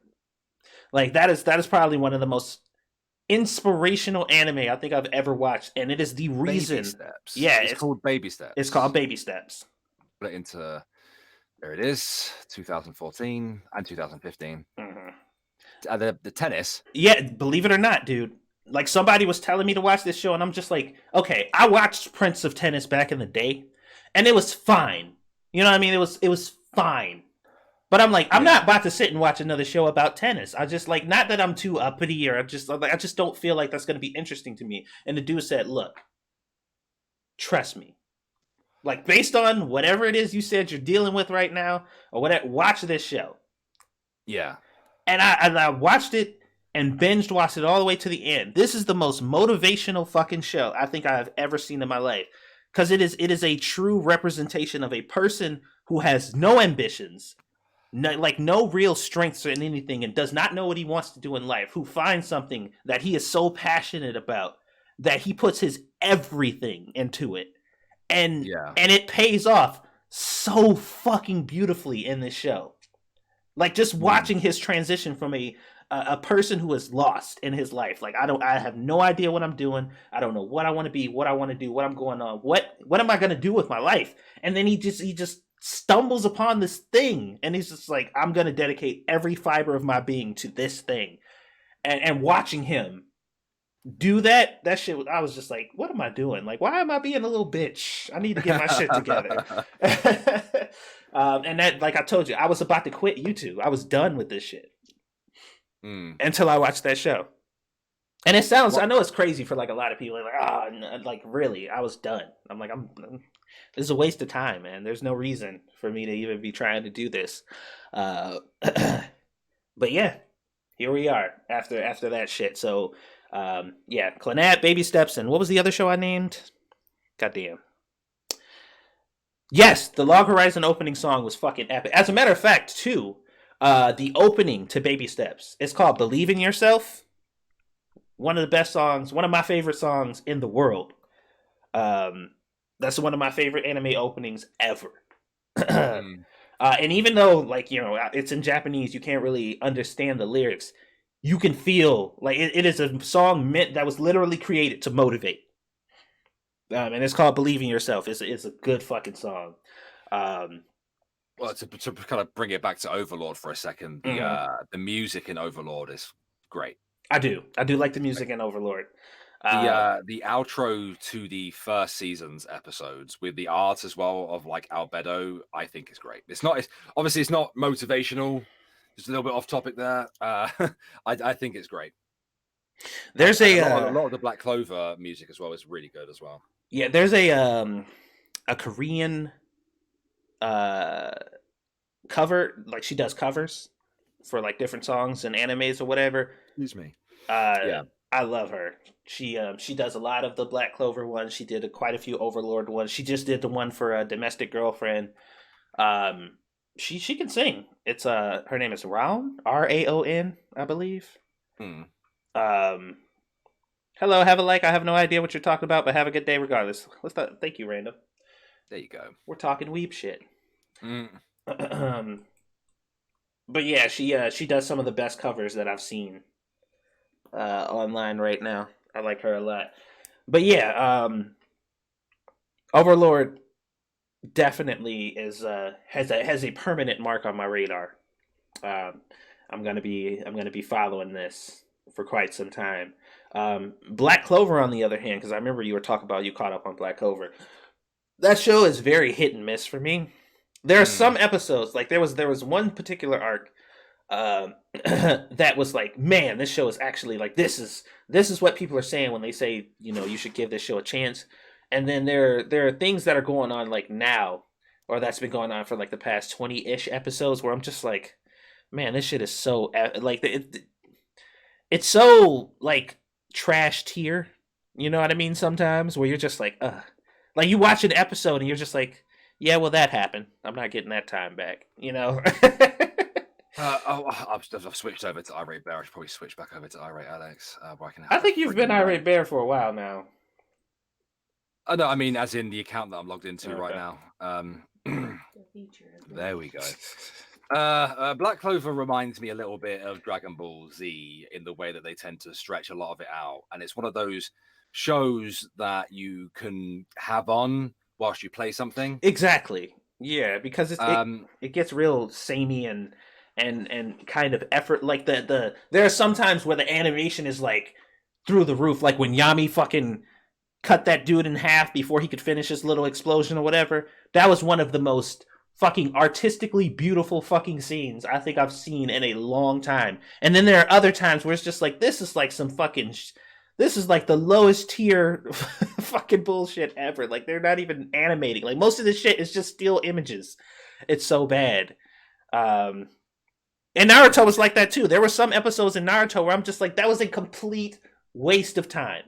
Like that is probably one of the most inspirational anime I think I've ever watched, and it is the Baby reason. steps. Yeah, It's called Baby it's called Steps. Baby Steps. Split into there it is, 2014 and 2015. Mhm. The tennis. Yeah, believe it or not, dude. Like somebody was telling me to watch this show, and I'm just like, okay, I watched Prince of Tennis back in the day, and it was fine. You know what I mean? It was fine. But I'm like, I'm Yeah. not about to sit and watch another show about tennis. I just like not that I'm too uppity or I just don't feel like that's going to be interesting to me. And the dude said, "Look, trust me. Like based on whatever it is you said you're dealing with right now or whatever, watch this show." Yeah. And I watched it and binged watched it all the way to the end. This is the most motivational fucking show I think I've ever seen in my life because it is a true representation of a person who has no ambitions, no real strengths in anything, and does not know what he wants to do in life. Who finds something that he is so passionate about that he puts his everything into it, and Yeah. and it pays off so fucking beautifully in this show. Like just Mm. watching his transition from a person who is lost in his life. Like I have no idea what I'm doing. I don't know what I want to be, what I want to do, what I'm going on. What am I going to do with my life? And then he just stumbles upon this thing and he's just like, I'm going to dedicate every fiber of my being to this thing. And watching him do that shit, I was just like, what am I doing? Like, why am I being a little bitch? I need to get my shit together. And that, like I told you, I was about to quit YouTube. I was done with this shit Mm. until I watched that show. And it sounds, What? I know it's crazy for like a lot of people. Like, like really, I was done. I'm like, this is a waste of time, man. There's no reason for me to even be trying to do this. Uh, but yeah, here we are after that shit. So, yeah, Clannad, Baby Steps, and what was the other show I named? Goddamn. Yes, the Log Horizon opening song was fucking epic. As a matter of fact, too, the opening to Baby Steps, it's called "Believe in Yourself." One of the best songs, one of my favorite songs in the world. Um, that's one of my favorite anime openings ever. Mm. And even though, like, it's in Japanese, you can't really understand the lyrics. You can feel like it is a song meant that was literally created to motivate. And it's called "Believe in Yourself." It's a good fucking song. Um, Well, to kind of bring it back to Overlord for a second, mhm. the music in Overlord is great. I do like the music in Overlord. Uh, The outro to the first season's episodes with the art as well of like Albedo, I think is great. It's obviously it's not motivational, just a little bit off topic there. I think it's great. there's And a a lot of the Black Clover music as well is really good as well. yeah, there's a Korean uh cover, like she does covers for like different songs and animes or whatever. Excuse me. Uh, Yeah. I love her. She does a lot of the Black Clover ones. She did quite a few Overlord ones. She just did the one for a domestic girlfriend. Um, she can sing. It's her name is Raon, Raon, I believe. Hmm. Um, hello, have a like. I have no idea what you're talking about, but have a good day regardless. Thank you, random. There you go. We're talking weeb shit. Mm. But yeah, she does some of the best covers that I've seen online right now. I like her a lot. But yeah, Overlord definitely is has a permanent mark on my radar. Um, I'm gonna be following this for quite some time. Black Clover, on the other hand, because I remember you were talking about you caught up on Black Clover. That show is very hit and miss for me. There are Mm. some episodes, like there was one particular arc that was like, man, this show is actually like this is what people are saying when they say you should give this show a chance. And then there are things that are going on like now, or that's been going on for like the past 20-ish episodes, where I'm just like, man, this shit is so like it's so like trash tier. You know what I mean? Sometimes where you're just like you watch an episode and you're just like, yeah, well that happened. I'm not getting that time back. I've switched over to Irate Bear. I should probably switch back over to Irate Alex, where I can I have think a you've free been reign. Irate Bear for a while now. No, I mean as in the account that I'm logged into right Okay. now. There we go. Black Clover reminds me a little bit of Dragon Ball Z in the way that they tend to stretch a lot of it out, and it's one of those shows that you can have on whilst you play something. Exactly. Yeah, because Um, it gets real samey and kind of effort. Like there are some times where the animation is like through the roof, like when Yami fucking cut that dude in half before he could finish his little explosion or whatever. That was one of the most fucking artistically beautiful fucking scenes I think I've seen in a long time. And then there are other times where it's just like this is like some fucking this is like the lowest tier fucking bullshit ever. Like they're not even animating. Like most of this shit is just still images. It's so bad. Um and Naruto was like that too. There were some episodes in Naruto where I'm just like that was a complete waste of time.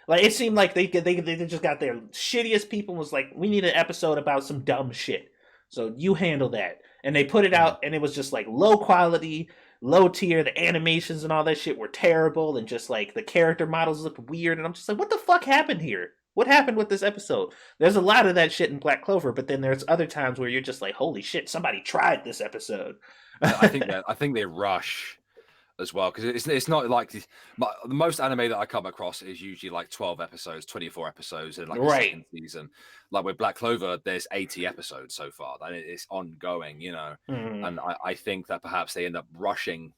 Like it seemed like they just got their shittiest people and was like, we need an episode about some dumb shit. So you handle that. And they put it out and it was just like low quality, low tier. The animations and all that shit were terrible and just like the character models looked weird. And I'm just like, what the fuck happened here? What happened with this episode? There's a lot of that shit in Black Clover, but then there's other times where you're just like, holy shit, somebody tried this episode. I think they rush as well because it's not like the most anime that I come across is usually like 12 episodes, 24 episodes in like a Right. second season. Like with Black Clover, there's 80 episodes so far, and it's ongoing, you know. Mm. And I think that perhaps they end up rushing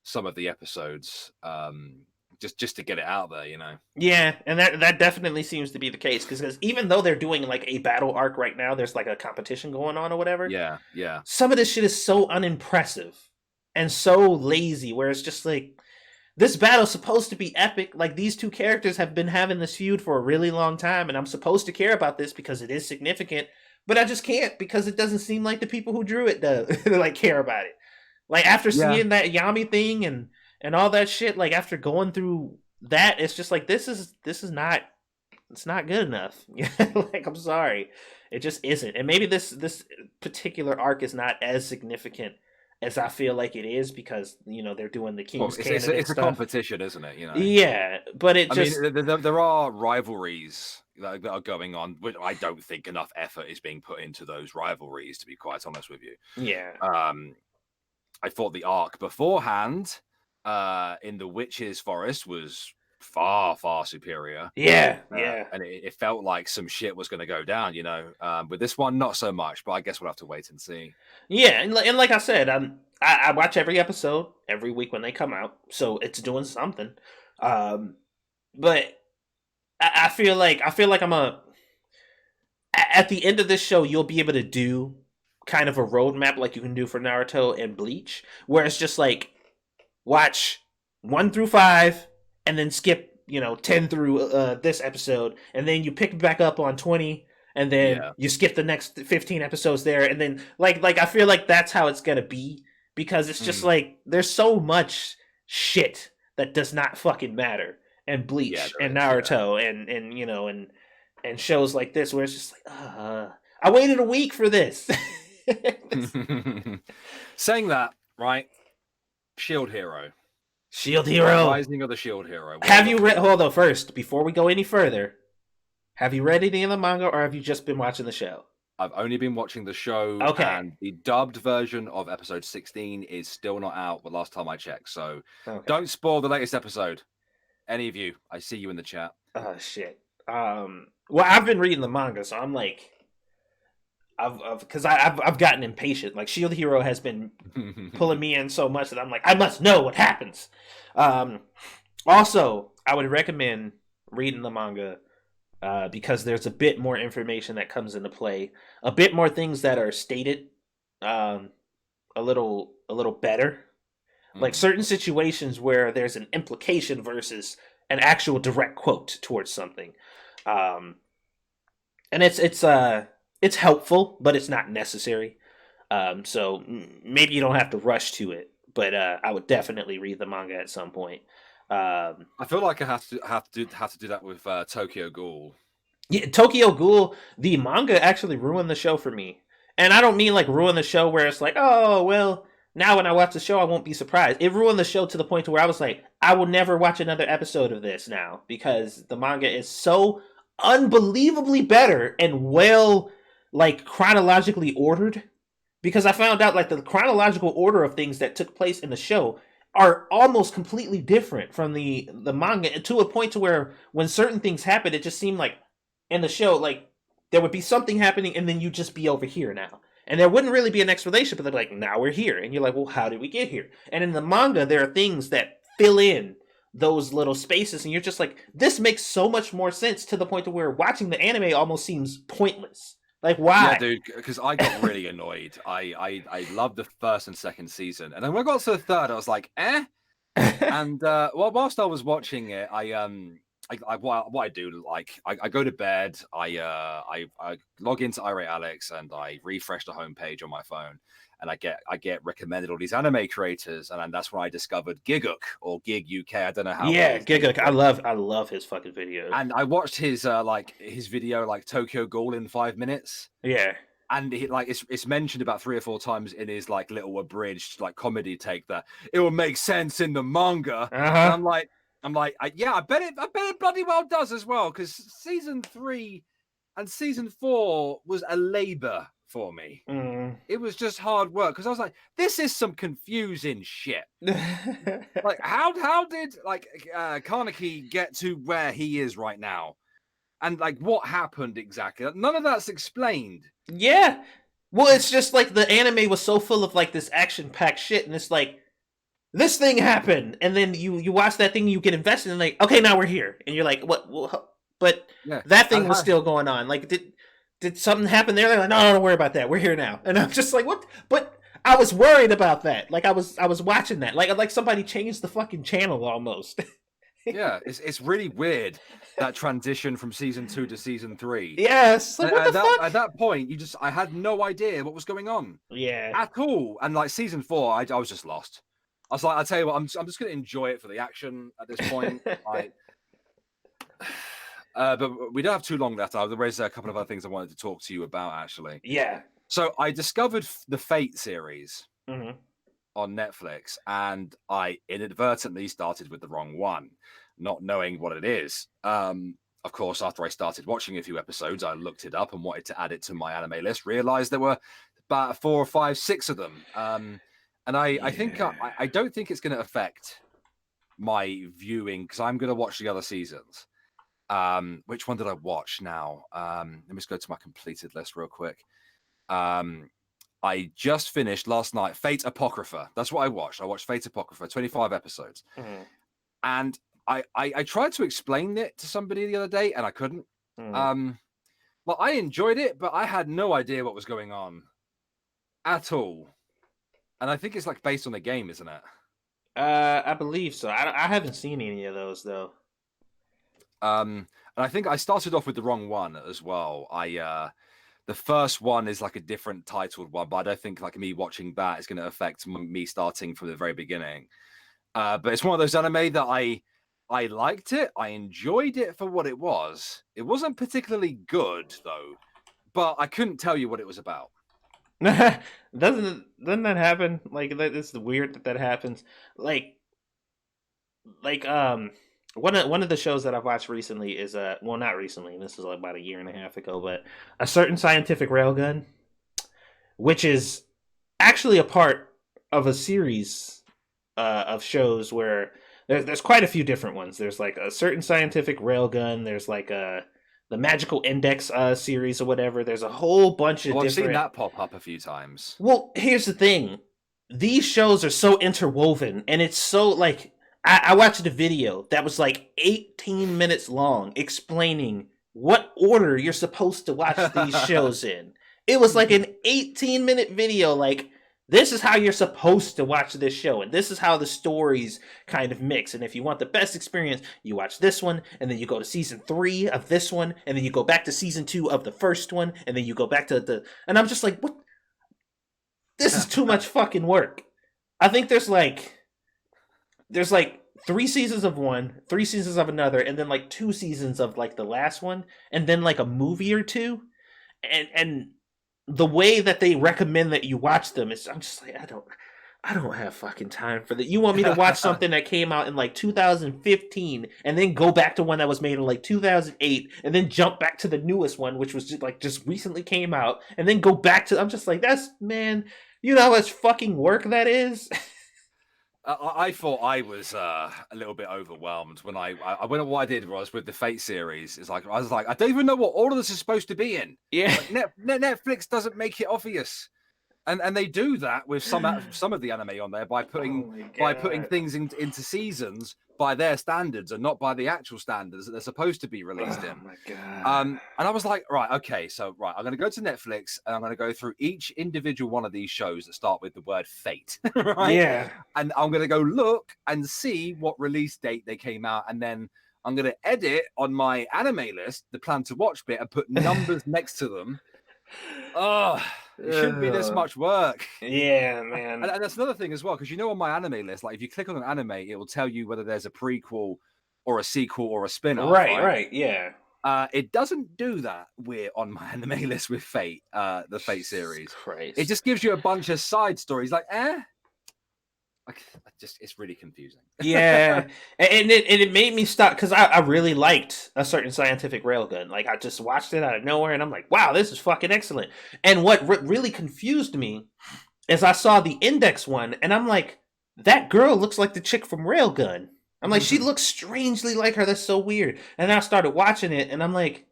some of the episodes just to get it out there, you know. Yeah, and that definitely seems to be the case because even though they're doing like a battle arc right now, there's like a competition going on or whatever. Yeah, yeah. Some of this shit is so unimpressive and so lazy, where it's just like this battle's supposed to be epic. Like these two characters have been having this feud for a really long time, and I'm supposed to care about this because it is significant, but I just can't because it doesn't seem like the people who drew it like care about it. Like after Yeah. seeing that Yami thing and all that shit, like after going through that, it's just like this is not it's not good enough. Like I'm sorry, it just isn't. And maybe this particular arc is not as significant as I feel like it is because you know they're doing the Well, King's it's Canon and a stuff. competition, isn't it? You know. Yeah, but it I just mean, there are rivalries that are going on, which I don't think enough effort is being put into those rivalries, to be quite honest with you. yeah I thought the arc beforehand in the Witch's Forest was far, far superior. yeah And it felt like some shit was going to go down, you know. With this one, not so much, but I guess we'll have to wait and see. yeah. And like I said, I watch every episode every week when they come out, so it's doing something. But I feel like at the end of this show, you'll be able to do kind of a roadmap like you can do for Naruto and Bleach, where it's just like watch 1 through 5 and then skip 10 through this episode, and then you pick back up on 20, and then Yeah. you skip the next 15 episodes there, and then like I feel like that's how it's gonna be because it's just like there's so much shit that does not fucking matter and Bleach Yeah, there and is, yeah. Naruto and shows like this where it's just like I waited a week for this. Saying that, right? Shield Hero. Shield Hero. Rising of the Shield Hero. Have you read? Hold on, first before we go any further, have you read any of the manga or have you just been watching the show? I've only been watching the show, Okay. and the dubbed version of episode 16 is still not out. The last time I checked, so Okay. don't spoil the latest episode. Any of you, I see you in the chat. Oh shit. Well, I've been reading the manga, so I'm like, I've gotten impatient. Like Shield Hero has been pulling me in so much that I'm like, I must know what happens. Also, I would recommend reading the manga because there's a bit more information that comes into play, a bit more things that are stated a little better. Like certain situations where there's an implication versus an actual direct quote towards something. And it's helpful, but it's not necessary. So maybe you don't have to rush to it, but I would definitely read the manga at some point. I feel like I have to do that with Tokyo Ghoul. Yeah, Tokyo Ghoul, the manga actually ruined the show for me, and I don't mean like ruin the show where it's like, oh well, Now when I watch the show, I won't be surprised. It ruined the show to the point to where I was like, I will never watch another episode of this now because the manga is so unbelievably better and well, like, chronologically ordered. Because I found out like the chronological order of things that took place in the show are almost completely different from the manga, to a point to where when certain things happen, it just seemed like in the show, like there would be something happening and then you just be over here now. And there wouldn't really be an explanation, but they're like, now we're here. And you're like, well, how did we get here? And in the manga, there are things that fill in those little spaces, and you're just like, this makes so much more sense, to the point to where watching the anime almost seems pointless. Like, Yeah, why? dude, because I got really annoyed. I loved the first and second season, and then when I got to the third, I was like, eh. And well, whilst I was watching it, what I do, like I go to bed, I log into Irate Alex and I refresh the homepage on my phone, and I get recommended all these anime creators, and then that's when I discovered Giguk or Gig UK. I don't know how Yeah, his name is Giga, I love his fucking videos. and I watched his video like Tokyo Ghoul in 5 minutes, Yeah. and he, like it's mentioned about 3 or 4 times in his like little abridged like comedy take that it will make sense in the manga, Uh and huh. yeah, I bet it bloody well does as well, because season 3 and season 4 was a labor for me. Mm. It was just hard work because I was like, this is some confusing shit. Like how did like Kaneki get to where he is right now? And like what happened exactly? None of that's explained. Yeah. Well, it's just like the anime was so full of like this action packed shit, and it's like this thing happened, and then you watch that thing, you get invested, and like, okay, now we're here, and you're like, what? But Yeah. that thing And was still going on. Like, did something happen there? They're like, no, no, don't worry about that. We're here now, and I'm just like, what? But I was worried about that. Like, I was watching that. Like somebody changed the fucking channel almost. yeah, it's really weird, that transition from season 2 to season 3. Yes. Like, what the fuck? At that point, I had no idea what was going on Yeah. at all. And like season 4, I was just lost. I was like, I tell you what, I'm just gonna enjoy it for the action at this point. Like, but we don't have too long left. There is a couple of other things I wanted to talk to you about actually. Yeah. So I discovered the Fate series Hmm. on Netflix, and I inadvertently started with the wrong one, not knowing what it is. Of course, after I started watching a few episodes, I looked it up and wanted to add it to my anime list. Realized there were about 4 or 5, 6 of them, and I don't think it's going to affect my viewing because I'm going to watch the other seasons. Which one did I watch now? Let me just go to my completed list real quick. I just finished last night Fate Apocrypha. That's what I watched. I watched Fate Apocrypha, 25 episodes. Hmm. And I tried to explain it to somebody the other day and I couldn't. Hmm. Well, I enjoyed it, but I had no idea what was going on at all. And I think it's like based on the game, isn't it? I believe so. I haven't seen any of those though. And I think I started off with the wrong one as well. The first one is like a different titled one, but I don't think like me watching that is going to affect me starting from the very beginning. But it's one of those anime that I liked it. I enjoyed it for what it was. It wasn't particularly good though, but I couldn't tell you what it was about. Doesn't that happen? Like, it's weird that happens. Like one of the shows that I've watched recently is well, not recently. This was like about a year and a half ago, but A Certain Scientific Railgun, which is actually a part of a series of shows where there's quite a few different ones. There's like A Certain Scientific Railgun. There's like the Magical Index series or whatever. There's a whole bunch of Well, I've seen different. that pop up a few times. Well, here's the thing. These shows are so interwoven, and it's so like I watched a video that was like 18 minutes long explaining what order you're supposed to watch these shows in. It was like an 18-minute video, like, this is how you're supposed to watch this show, and this is how the stories kind of mix. And if you want the best experience, you watch this one, and then you go to season 3 of this one, and then you go back to season 2 of the first one, and then you go back to the. And I'm just like, what? This is too much fucking work. I think there's like 3 seasons of one, 3 seasons of another, and then like 2 seasons of like the last one, and then like a movie or two. And the way that they recommend that you watch them is, I'm just like, I don't have fucking time for that. You want me to watch something that came out in like 2015 and then go back to one that was made in like 2008 and then jump back to the newest one, which was just recently came out, and then go back to. I'm just like, that's man. You know how much fucking work that is. I thought I was a little bit overwhelmed when what I did was with the Fate series. Is like I was like, I don't even know what order this is supposed to be in. Yeah. Like Netflix doesn't make it obvious, and they do that with some of the anime on there by Oh putting my by putting god. things into seasons by their standards and not by the actual standards that they're supposed to be released Oh in. my god. And I was like, right, okay, so right, I'm going to go to Netflix and I'm going to go through each individual one of these shows that start with the word fate, right? Yeah. And I'm going to go look and see what release date they came out, and then I'm going to edit on my anime list the plan to watch bit and put numbers next to them. Oh, it shouldn't be this much work. Yeah, man. And that's another thing as well, because on my anime list, like if you click on an anime, it will tell you whether there's a prequel or a sequel or a spin-off, Right, right? right, yeah. It doesn't do that on my anime list with Fate, the Fate series. Christ. It just gives you a bunch of side stories, like, it's really confusing. Yeah, and it made me stop because I really liked a certain scientific railgun. Like I just watched it out of nowhere, and I'm like, wow, this is fucking excellent. And what really confused me is I saw the index one, and I'm like, that girl looks like the chick from Railgun. I'm like, she looks strangely like her. That's so weird. And then I started watching it, and I'm like,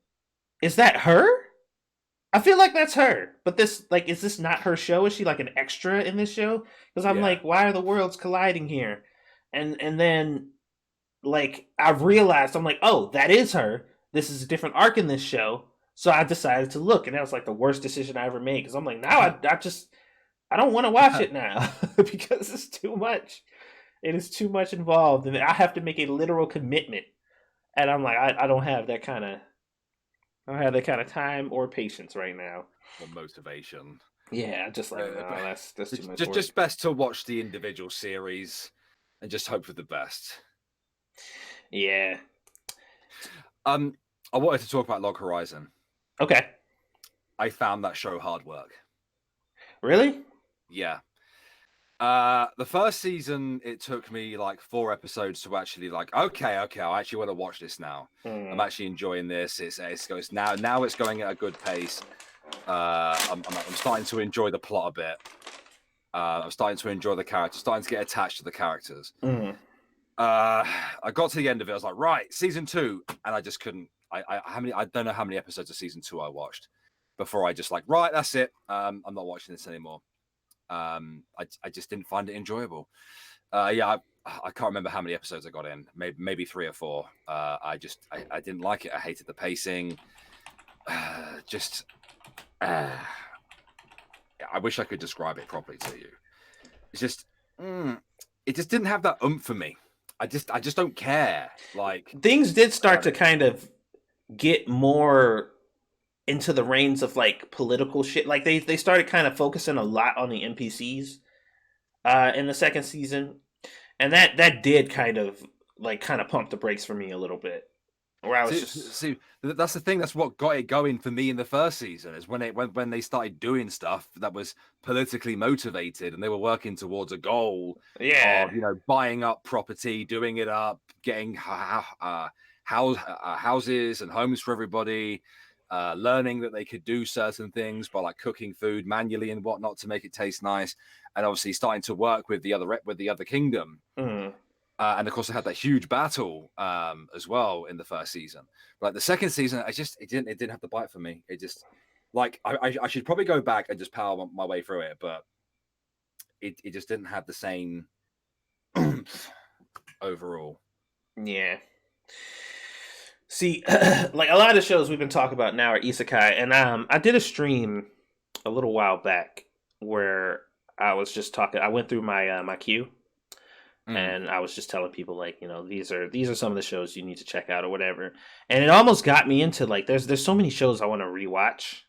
is that her? I feel like that's her, but this is this not her show? Is she like an extra in this show? Because I'm Yeah. like, why are the worlds colliding here? And then like I realized I'm like, oh, that is her. This is a different arc in this show. So I decided to look, and that was like the worst decision I ever made because I'm like, now I don't want to watch it now because it's too much. It is too much involved, and I have to make a literal commitment. And I'm like, I don't have that kind of I don't have that kind of time or patience right now. Or motivation. Yeah, just like no, that's too much work. Just best to watch the individual series and just hope for the best. Yeah. I wanted to talk about Log Horizon. Okay. I found that show hard work. Really? Yeah. The first season, it took me like 4 episodes to actually like, okay, I actually want to watch this now. I'm actually enjoying this. It's goes now it's going at a good pace. I'm starting to enjoy the plot a bit. I'm starting to enjoy the characters, starting to get attached to the characters. I got to the end of it. I was like, right, season 2, and I just couldn't. I don't know how many episodes of season 2 I watched before I just like, right, that's it. I'm not watching this anymore. I just didn't find it enjoyable. I can't remember how many episodes I got in. Maybe 3 or 4. I didn't like it. I hated the pacing. I wish I could describe it properly to you. It's just, it just didn't have that oomph for me. I just don't care. Like things did start to kind of get more into the reins of like political shit. Like they started kind of focusing a lot on the NPCs in the second season, and that did kind of pump the brakes for me a little bit. Where I was see, that's the thing. That's what got it going for me in the first season. Is when they started doing stuff that was politically motivated and they were working towards a goal. Yeah, of buying up property, doing it up, getting houses and homes for everybody. Learning that they could do certain things by like cooking food manually and whatnot to make it taste nice, and obviously starting to work with the other kingdom. And of course, I had that huge battle as well in the first season. But the second season, it didn't have the bite for me. It just like I should probably go back and just power my way through it, but it just didn't have the same overall. Yeah. See, like a lot of the shows we've been talking about now are isekai, and I did a stream a little while back where I was just talking. I went through my my queue, and I was just telling people like, these are some of the shows you need to check out or whatever. And it almost got me into like there's so many shows I want to rewatch.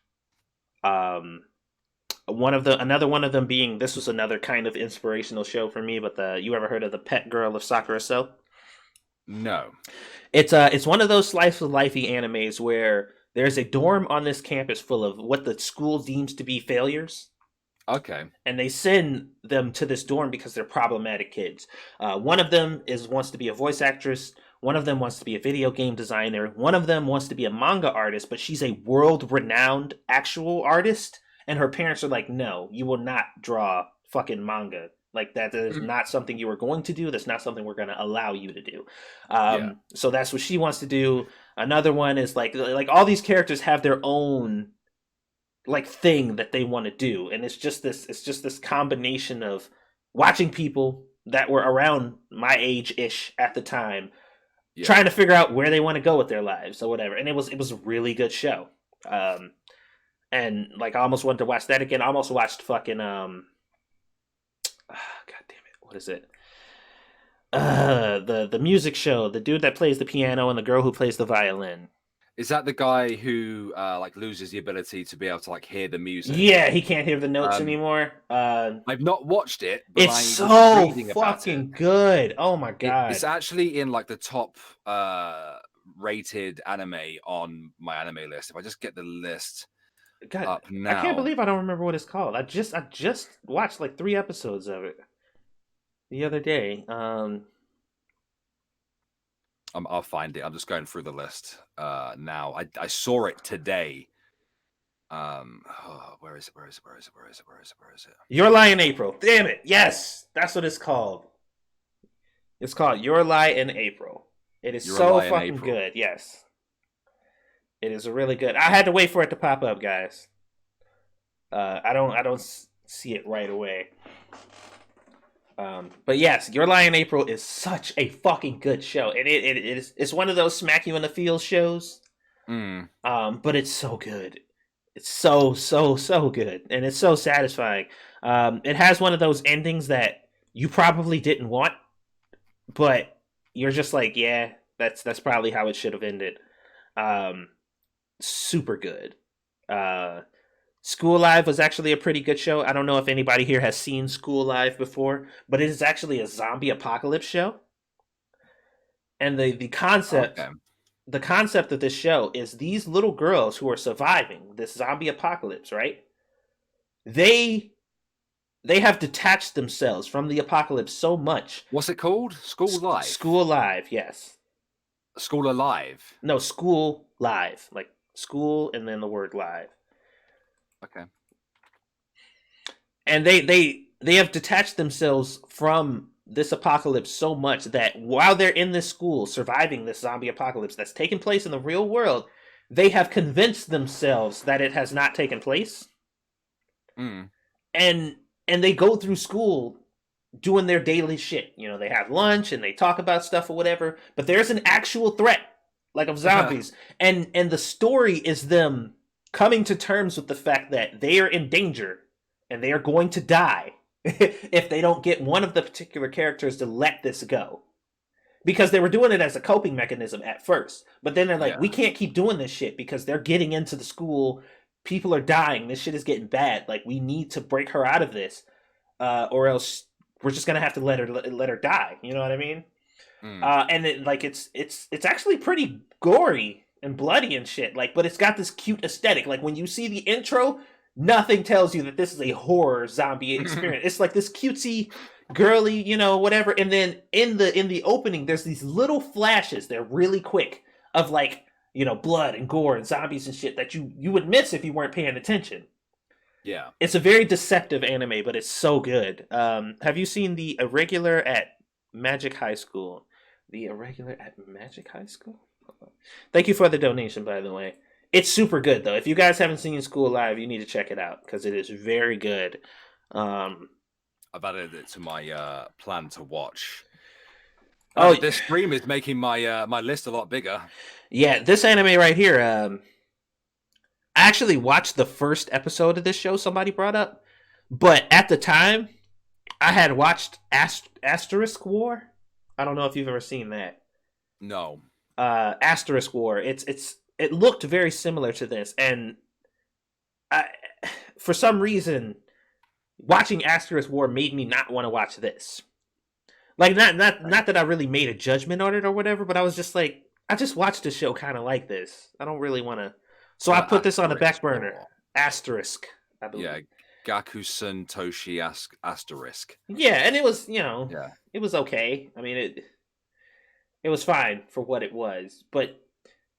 Another one of them being, this was another kind of inspirational show for me, but you ever heard of the Pet Girl of Sakura So? No. It's one of those slice of lifey animes where there's a dorm on this campus full of what the school deems to be failures. Okay. and they send them to this dorm because they're problematic kids. One of them is wants to be a voice actress. One of them wants to be a video game designer. One of them wants to be a manga artist, but she's a world-renowned actual artist, and her parents are like, "No, you will not draw fucking manga. Like that is Mhm. not something you are going to do. That's not something we're going to allow you to do." Yeah. So that's what she wants to do. Another one is like all these characters have their own like thing that they want to do, and it's just this combination of watching people that were around my age ish at the time Yeah. trying to figure out where they want to go with their lives or whatever, and it was a really good show. um and like I almost wanted to watch that again. I almost watched fucking god damn it, what is it, the music show, the dude that plays the piano and the girl who plays the violin. Is that the guy who like loses the ability to be able to like hear the music? Yeah, he can't hear the notes Um, anymore. I've not watched it, but It's I was so reading about it. fucking good. Oh my It's god. actually in like the top rated anime on my anime list. If I just get the list God, up I can't now, believe I don't remember what it's called. I just watched like 3 episodes of it the other day. I'll find it. I'm just going through the list now. I saw it today. Oh, where is it? Where is it? Where is it? Where is it? Where is it? Where is it? Your Lie in April. Damn it. Yes, that's what it's called. It's called Your Lie in April. It is You're a so lie in fucking April. good. Yes. It is really good. I had to wait for it to pop up, guys. I don't see it right away. But yes, Your Lie in April is such a fucking good show, and it's one of those smack you in the feels shows. Mm, But it's so good. It's so good, and it's so satisfying. It has one of those endings that you probably didn't want, but you're just like, yeah, that's probably how it should have ended. Um, Super good. Uh, School Live was actually a pretty good show. I don't know if anybody here has seen School Live before, but it is actually a zombie apocalypse show. And the concept okay. the concept of this show is these little girls who are surviving this zombie apocalypse, right? They they have detached themselves from the apocalypse so much. What's it called? School Live. School Live, yes. School Alive. No, School Live, like school and then the word live. Okay. And they have detached themselves from this apocalypse so much that while they're in this school surviving this zombie apocalypse that's taking place in the real world, they have convinced themselves that it has not taken place. Mm. And they go through school doing their daily shit. You know, they have lunch and they talk about stuff or whatever, but there's an actual threat like of zombies. And the story is them coming to terms with the fact that they are in danger and they are going to die if they don't get one of the particular characters to let this go. Because they were doing it as a coping mechanism at first. But then they're like, Yeah. we can't keep doing this shit because they're getting into the school. People are dying. This shit is getting bad. Like, we need to break her out of this. Or else we're just gonna have to let her die. You know what I mean? Mm. And it's actually pretty gory and bloody and shit. Like, but it's got this cute aesthetic. Like when you see the intro, nothing tells you that this is a horror zombie experience. It's like this cutesy, girly, you know, whatever. And then in the opening, there's these little flashes. They're really quick of like, you know, blood and gore and zombies and shit that you would miss if you weren't paying attention. Yeah. It's a very deceptive anime, but it's so good. Have you seen The Irregular at Magic High School? The Irregular at Magic High School? Thank you for the donation, by the way. It's super good, though. If you guys haven't seen School Live, you need to check it out because it is very good. I've added it to my plan to watch. Oh, This stream is making my my list a lot bigger. yeah, this anime right here. I actually watched the first episode of this show somebody brought up, but at the time, I had watched Asterisk War. I don't know if you've ever seen that. No. Asterisk War. It looked very similar to this, and I, for some reason, watching Asterisk War made me not want to watch this. Like not that I really made a judgment on it or whatever, but I was just like, I just watched the show kind of like this. I don't really want to. So I put this on the back burner. War. Asterisk, I believe. Yeah. Gakusen Toshi asterisk. Yeah, and it was Yeah. it was okay. I mean it was fine for what it was, but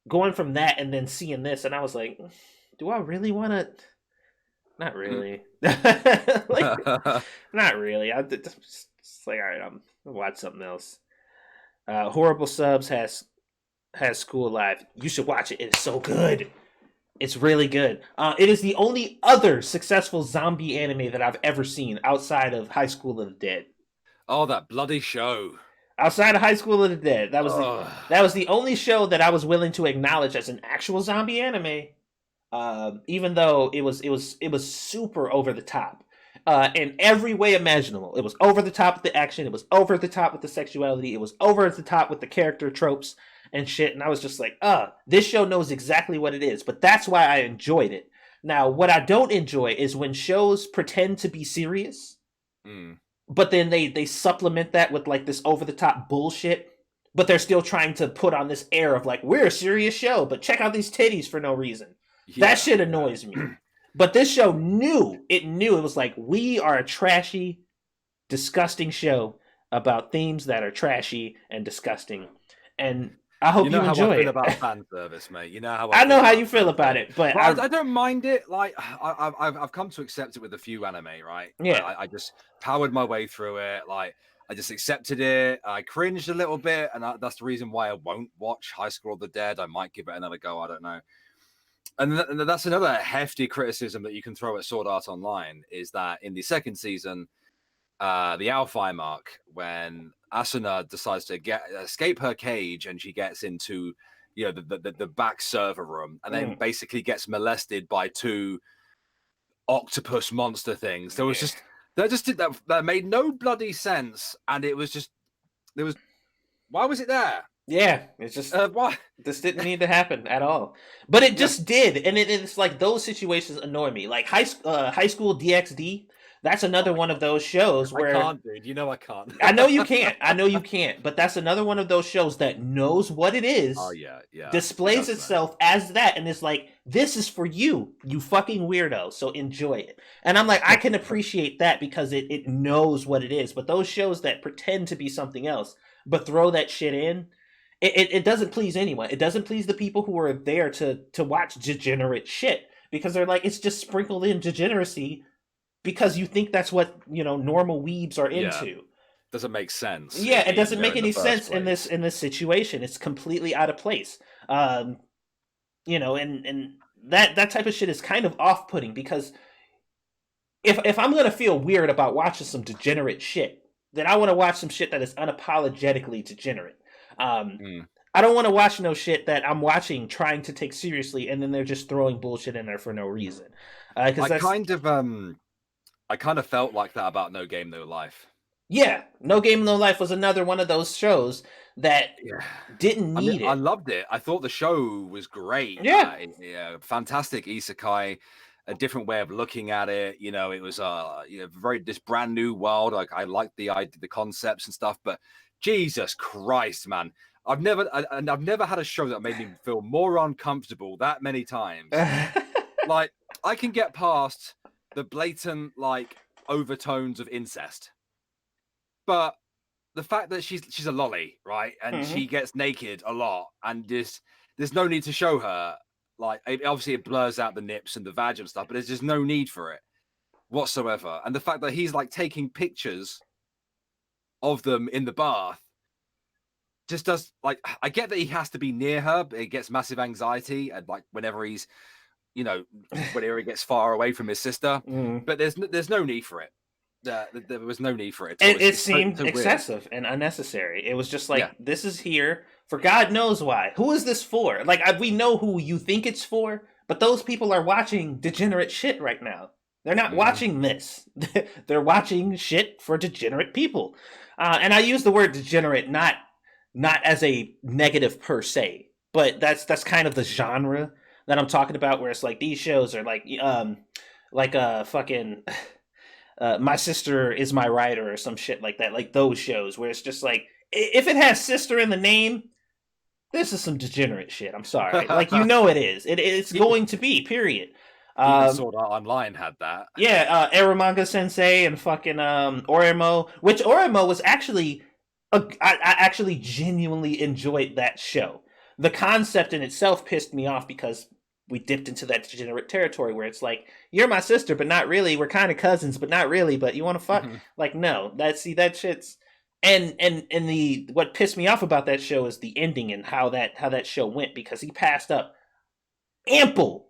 going from that and then seeing this, and I was like, do I really want to? Not really. Like, not really. Just like, all right, I'll watch something else. Horrible Subs has School Live. You should watch it. It is so good. It's really good. It is the only other successful zombie anime that I've ever seen outside of High School of the Dead. Oh, that bloody show. Outside of High School of the Dead, Ugh. that was the only show that I was willing to acknowledge as an actual zombie anime. Even though it was super over the top, in every way imaginable. It was over the top with the action. It was over the top with the sexuality. It was over the top with the character tropes and shit. And I was just like, this show knows exactly what it is. But that's why I enjoyed it. Now, what I don't enjoy is when shows pretend to be serious, but then they supplement that with like this over the top bullshit. But they're still trying to put on this air of like, we're a serious show, but check out these titties for no reason. That shit annoys me. But this show knew it was like, we are a trashy, disgusting show about themes that are trashy and disgusting. And I hope you enjoy how I feel it. about fan service, mate. You know how I know how you feel about it, but I don't mind it. Like I've come to accept it with a few anime, right? Yeah. I just powered my way through it. Like I just accepted it. I cringed a little bit, and that's the reason why I won't watch High School of the Dead. I might give it another go. I don't know. And that's another hefty criticism that you can throw at Sword Art Online is that in the second season, the Alphi mark, when Asuna decides to escape her cage and she gets into the back server room and then basically gets molested by two octopus monster things. That made no bloody sense, and it was just why was it there? Yeah, it's just why this didn't need to happen at all, but it just did, and it's like those situations annoy me. Like High School DxD, that's another one of those shows where I can't, dude. You know I can't. I know you can't, but that's another one of those shows that knows what it is. Oh yeah. Displays itself as that, and is like, this is for you, you fucking weirdo. So enjoy it. And I'm like, I can appreciate that because it knows what it is. But those shows that pretend to be something else but throw that shit in. It doesn't please anyone. It doesn't please the people who are there to watch degenerate shit because they're like, it's just sprinkled in degeneracy because you think that's what normal weebs are into. Doesn't make sense. Yeah, it doesn't make any sense in this situation. It's completely out of place. And that type of shit is kind of off-putting because if I'm gonna feel weird about watching some degenerate shit, then I want to watch some shit that is unapologetically degenerate. I don't want to watch no shit that I'm watching trying to take seriously and then they're just throwing bullshit in there for no reason. I kind of felt like that about No Game No Life. Yeah, No Game No Life was another one of those shows that didn't need it. I loved it. I thought the show was great. Yeah, fantastic isekai, a different way of looking at it. It was this brand new world. Like I liked the concepts and stuff, but Jesus Christ, man. I've never had a show that made me feel more uncomfortable that many times. Like I can get past the blatant like overtones of incest, but the fact that she's a lolly, right, and she gets naked a lot, and there's no need to show her. Like obviously it blurs out the nips and the vag and stuff, but there's just no need for it whatsoever. And the fact that he's like taking pictures of them in the bath just does, like, I get that he has to be near her, but he gets massive anxiety and like whenever he's whenever he gets far away from his sister, but there's no need for it. There was no need for it. It seemed excessive and unnecessary. It was just like, this is here for God knows why. Who is this for? Like, we know who you think it's for, but those people are watching degenerate shit right now. They're not watching this. They're watching shit for degenerate people. And I use the word degenerate not as a negative per se, but that's kind of the genre that I'm talking about, where it's like these shows are like a fucking My Sister Is My Writer or some shit like that. Like those shows where it's just like, if it has sister in the name, this is some degenerate shit. I'm sorry. Like, it is. It's going to be, period. Even Um, Sword Art Online had that. yeah, Eromanga Sensei and fucking Oremo, which Oremo was actually, I actually genuinely enjoyed that show. The concept in itself pissed me off because we dipped into that degenerate territory where it's like you're my sister, but not really. We're kind of cousins, but not really. But you want to fuck? Like no, that shit's and the what pissed me off about that show is the ending and how that show went because he passed up ample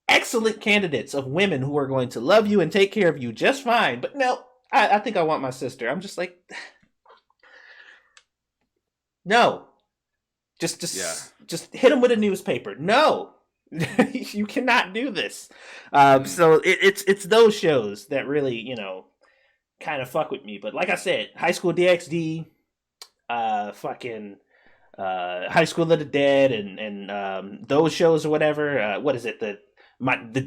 excellent candidates of women who are going to love you and take care of you just fine. But no, I think I want my sister. I'm just like, no, just Yeah. just hit him with a newspaper. No, you cannot do this. So it's those shows that really kind of fuck with me. But like I said, High School DxD, fucking High School of the Dead, and those shows or whatever. What is it? The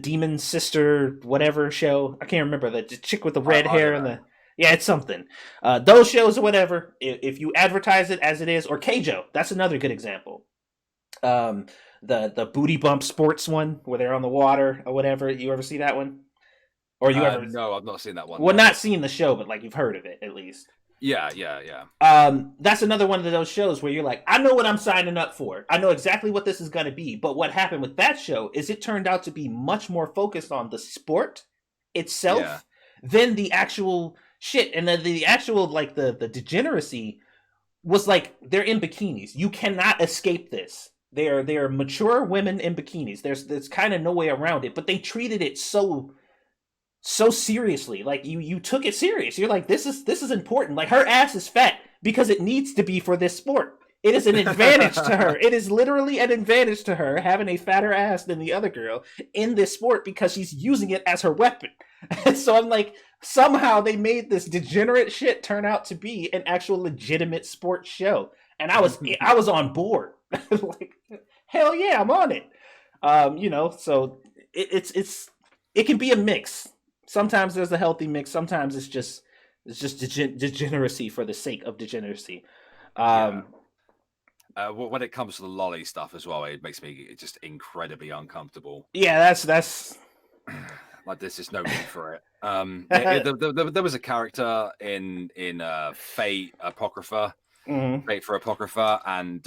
Demon Sister whatever show. I can't remember the chick with the red hair and the yeah, it's something. Those shows or whatever. If you advertise it as it is, or Keijo, that's another good example. Um, the booty bump sports one where they're on the water or whatever. You ever see that one? Or you ever? No, I've not seen that one. Well, No. not seen the show, but like you've heard of it at least. Yeah. That's another one of those shows where you're like, I know what I'm signing up for. I know exactly what this is going to be. But what happened with that show is it turned out to be much more focused on the sport itself than the actual shit. And the actual, like, the degeneracy was like, they're in bikinis. You cannot escape this. They are mature women in bikinis. There's kind of no way around it. But they treated it so seriously. Like you took it serious. You're like, this is important. Like her ass is fat because it needs to be for this sport. It is an advantage to her. It is literally an advantage to her having a fatter ass than the other girl in this sport because she's using it as her weapon. And so I'm like, somehow they made this degenerate shit turn out to be an actual legitimate sports show. And I was on board. Like, hell yeah, I'm on it. So it can be a mix. Sometimes there's a healthy mix. Sometimes it's just degeneracy for the sake of degeneracy. When it comes to the lolly stuff as well, it makes me just incredibly uncomfortable. Yeah, that's like there's just no need for it. There was a character in Fate Apocrypha, Fate for Apocrypha, and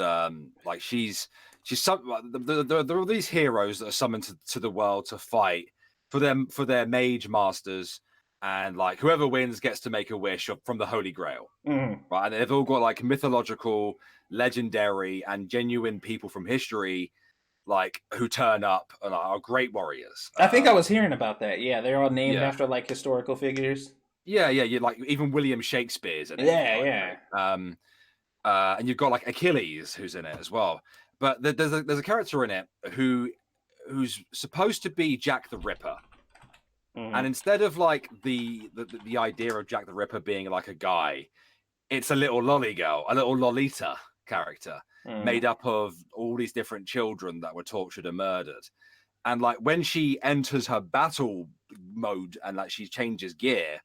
like she's some. There are these heroes that are summoned to the world to fight for their mage masters, and like whoever wins gets to make a wish from the Holy Grail, right? And they've all got like mythological, legendary, and genuine people from history, like who turn up and are great warriors. I think I was hearing about that. Yeah, they're all named after like historical figures. Yeah, you like even William Shakespeare's in it. Yeah. And you've got like Achilles who's in it as well. But there's a character in it who's supposed to be Jack the Ripper. And instead of like the idea of Jack the Ripper being like a guy, it's a little lolly girl, a little Lolita character made up of all these different children that were tortured and murdered. And like when she enters her battle mode and like she changes gear,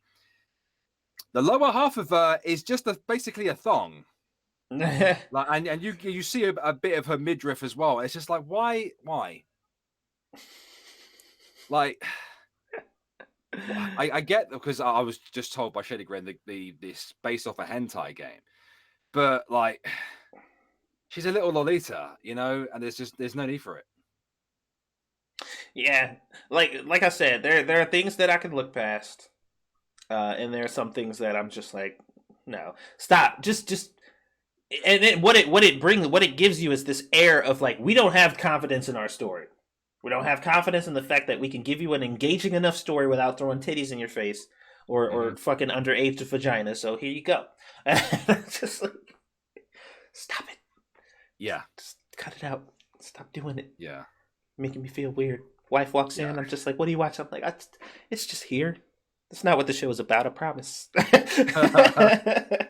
the lower half of her is just basically a thong. Like and you see a bit of her midriff as well. It's just like why? Like I get, because I was just told by Shady Grin this based off a hentai game, but like she's a little Lolita, and there's no need for it. Yeah, like I said, there are things that I can look past, and there are some things that I'm just like, no, stop, just. And then what it gives you is this air of like, we don't have confidence in our story. We don't have confidence in the fact that we can give you an engaging enough story without throwing titties in your face or fucking underage vagina. So here you go. Just like, stop it. Yeah. Just cut it out. Stop doing it. Yeah. Making me feel weird. Wife walks in. I'm just like, what do you watch? I'm like, it's just here. That's not what the show is about, I promise.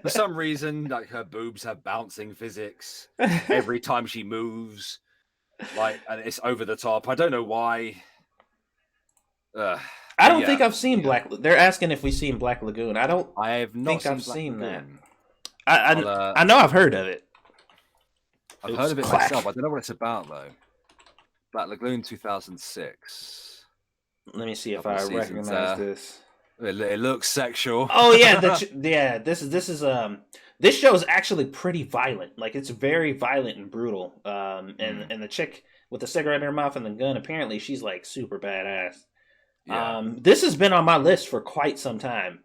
For some reason, like her boobs have bouncing physics every time she moves. Like, and it's over the top. I don't know why. I don't think I've seen Black. They're asking if we've seen Black Lagoon. I have not seen that. I know I've heard of it. I've heard of it myself. I don't know what it's about though. Black Lagoon 2006. Let me see if Couple of I seasons recognize there. this. It looks sexual. Oh yeah, yeah. This show is actually pretty violent. Like it's very violent and brutal. Mm, And the chick with the cigarette in her mouth and the gun, apparently she's like super badass. yeah. This has been on my list for quite some time.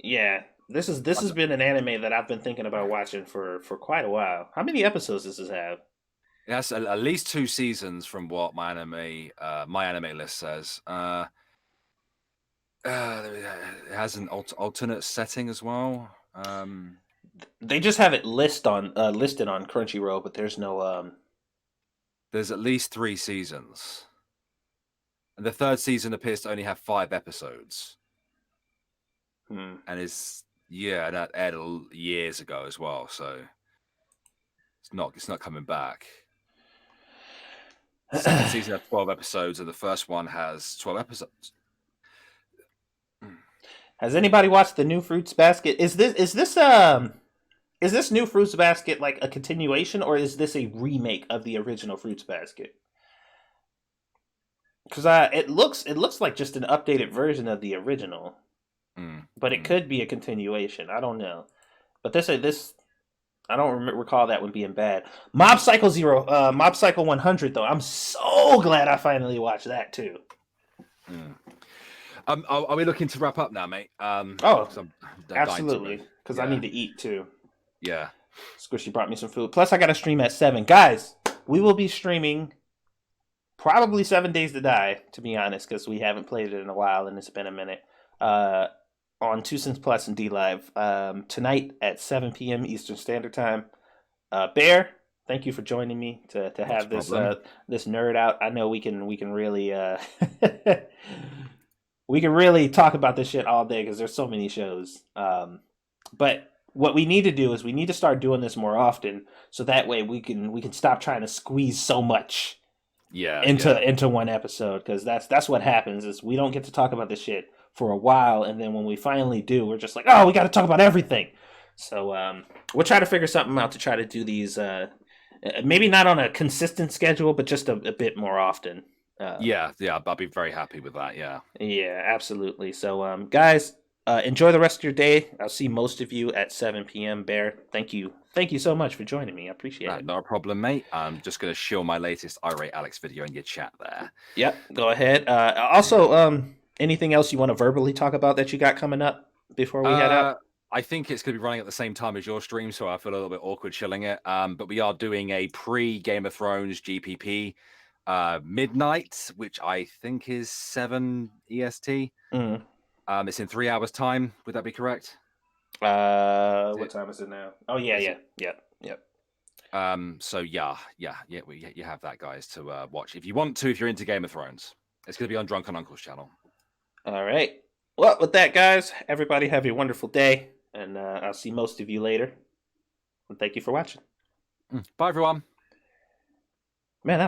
Yeah, this has been an anime that I've been thinking about watching for quite a while. How many episodes does this have? It has at least 2 seasons from what my anime list says. It has an alternate setting as well. They just have it listed on Crunchyroll, but there's no There's at least 3 seasons, and the third season appears to only have 5 episodes, hmm. and is yeah, and that aired years ago as well. So it's not coming back. Second season has 12 episodes, and the first one has 12 episodes. Has anybody watched the new Fruits Basket? Is this new Fruits Basket like a continuation, or is this a remake of the original Fruits Basket? Because it looks like just an updated version of the original, Mm, but it mm. could be a continuation. I don't know. But this I don't recall that one being bad. Mob Psycho 100 though. I'm so glad I finally watched that too. Mm. Are we looking to wrap up now, mate? Oh, 'Cause I'm dying to absolutely. move. Because I Yeah, need to eat too. yeah. Squishy brought me some food. Plus, I got to stream at 7. Guys, we will be streaming probably 7 Days to Die, to be honest, because we haven't played it in a while and it's been a minute. Uh, on 2 Cents Plus and D Live tonight at 7 p.m. Eastern Standard Time. Bear, thank you for joining me to Not a have problem. this nerd out. I know we can really we can really talk about this shit all day because there's so many shows. But what we need to do is we need to start doing this more often, so that way we can stop trying to squeeze so much Yeah, yeah. into one episode, because that's what happens is we don't get to talk about this shit for a while, and then when we finally do, we're just like, oh, we got to talk about everything. So we'll try to figure something out to try to do these. Maybe not on a consistent schedule, but just a bit more often. Yeah, yeah, I'll be very happy with that. Yeah. Yeah, absolutely. So, guys, enjoy the rest of your day. I'll see most of you at 7 p.m. Bear, thank you so much for joining me. I appreciate it. Not a problem, mate. I'm just going to show my latest Irate Alex video in your chat there. Yep, go ahead. Also, anything else you want to verbally talk about that you got coming up before we head out? I think it's going to be running at the same time as your stream, so I feel a little bit awkward chilling it. But we are doing a pre-Game of Thrones GPP midnight, which I think is 7 EST. Mm. It's in 3 hours' time. Would that be correct? What time is it now? Oh yeah, Is yeah, it? yep, yep. So yeah, you have that, guys, to watch if you want to. If you're into Game of Thrones, it's going to be on Drunken Uncle's channel. All right. Well, with that, guys, everybody have a wonderful day, and I'll see most of you later. And thank you for watching. Bye, everyone.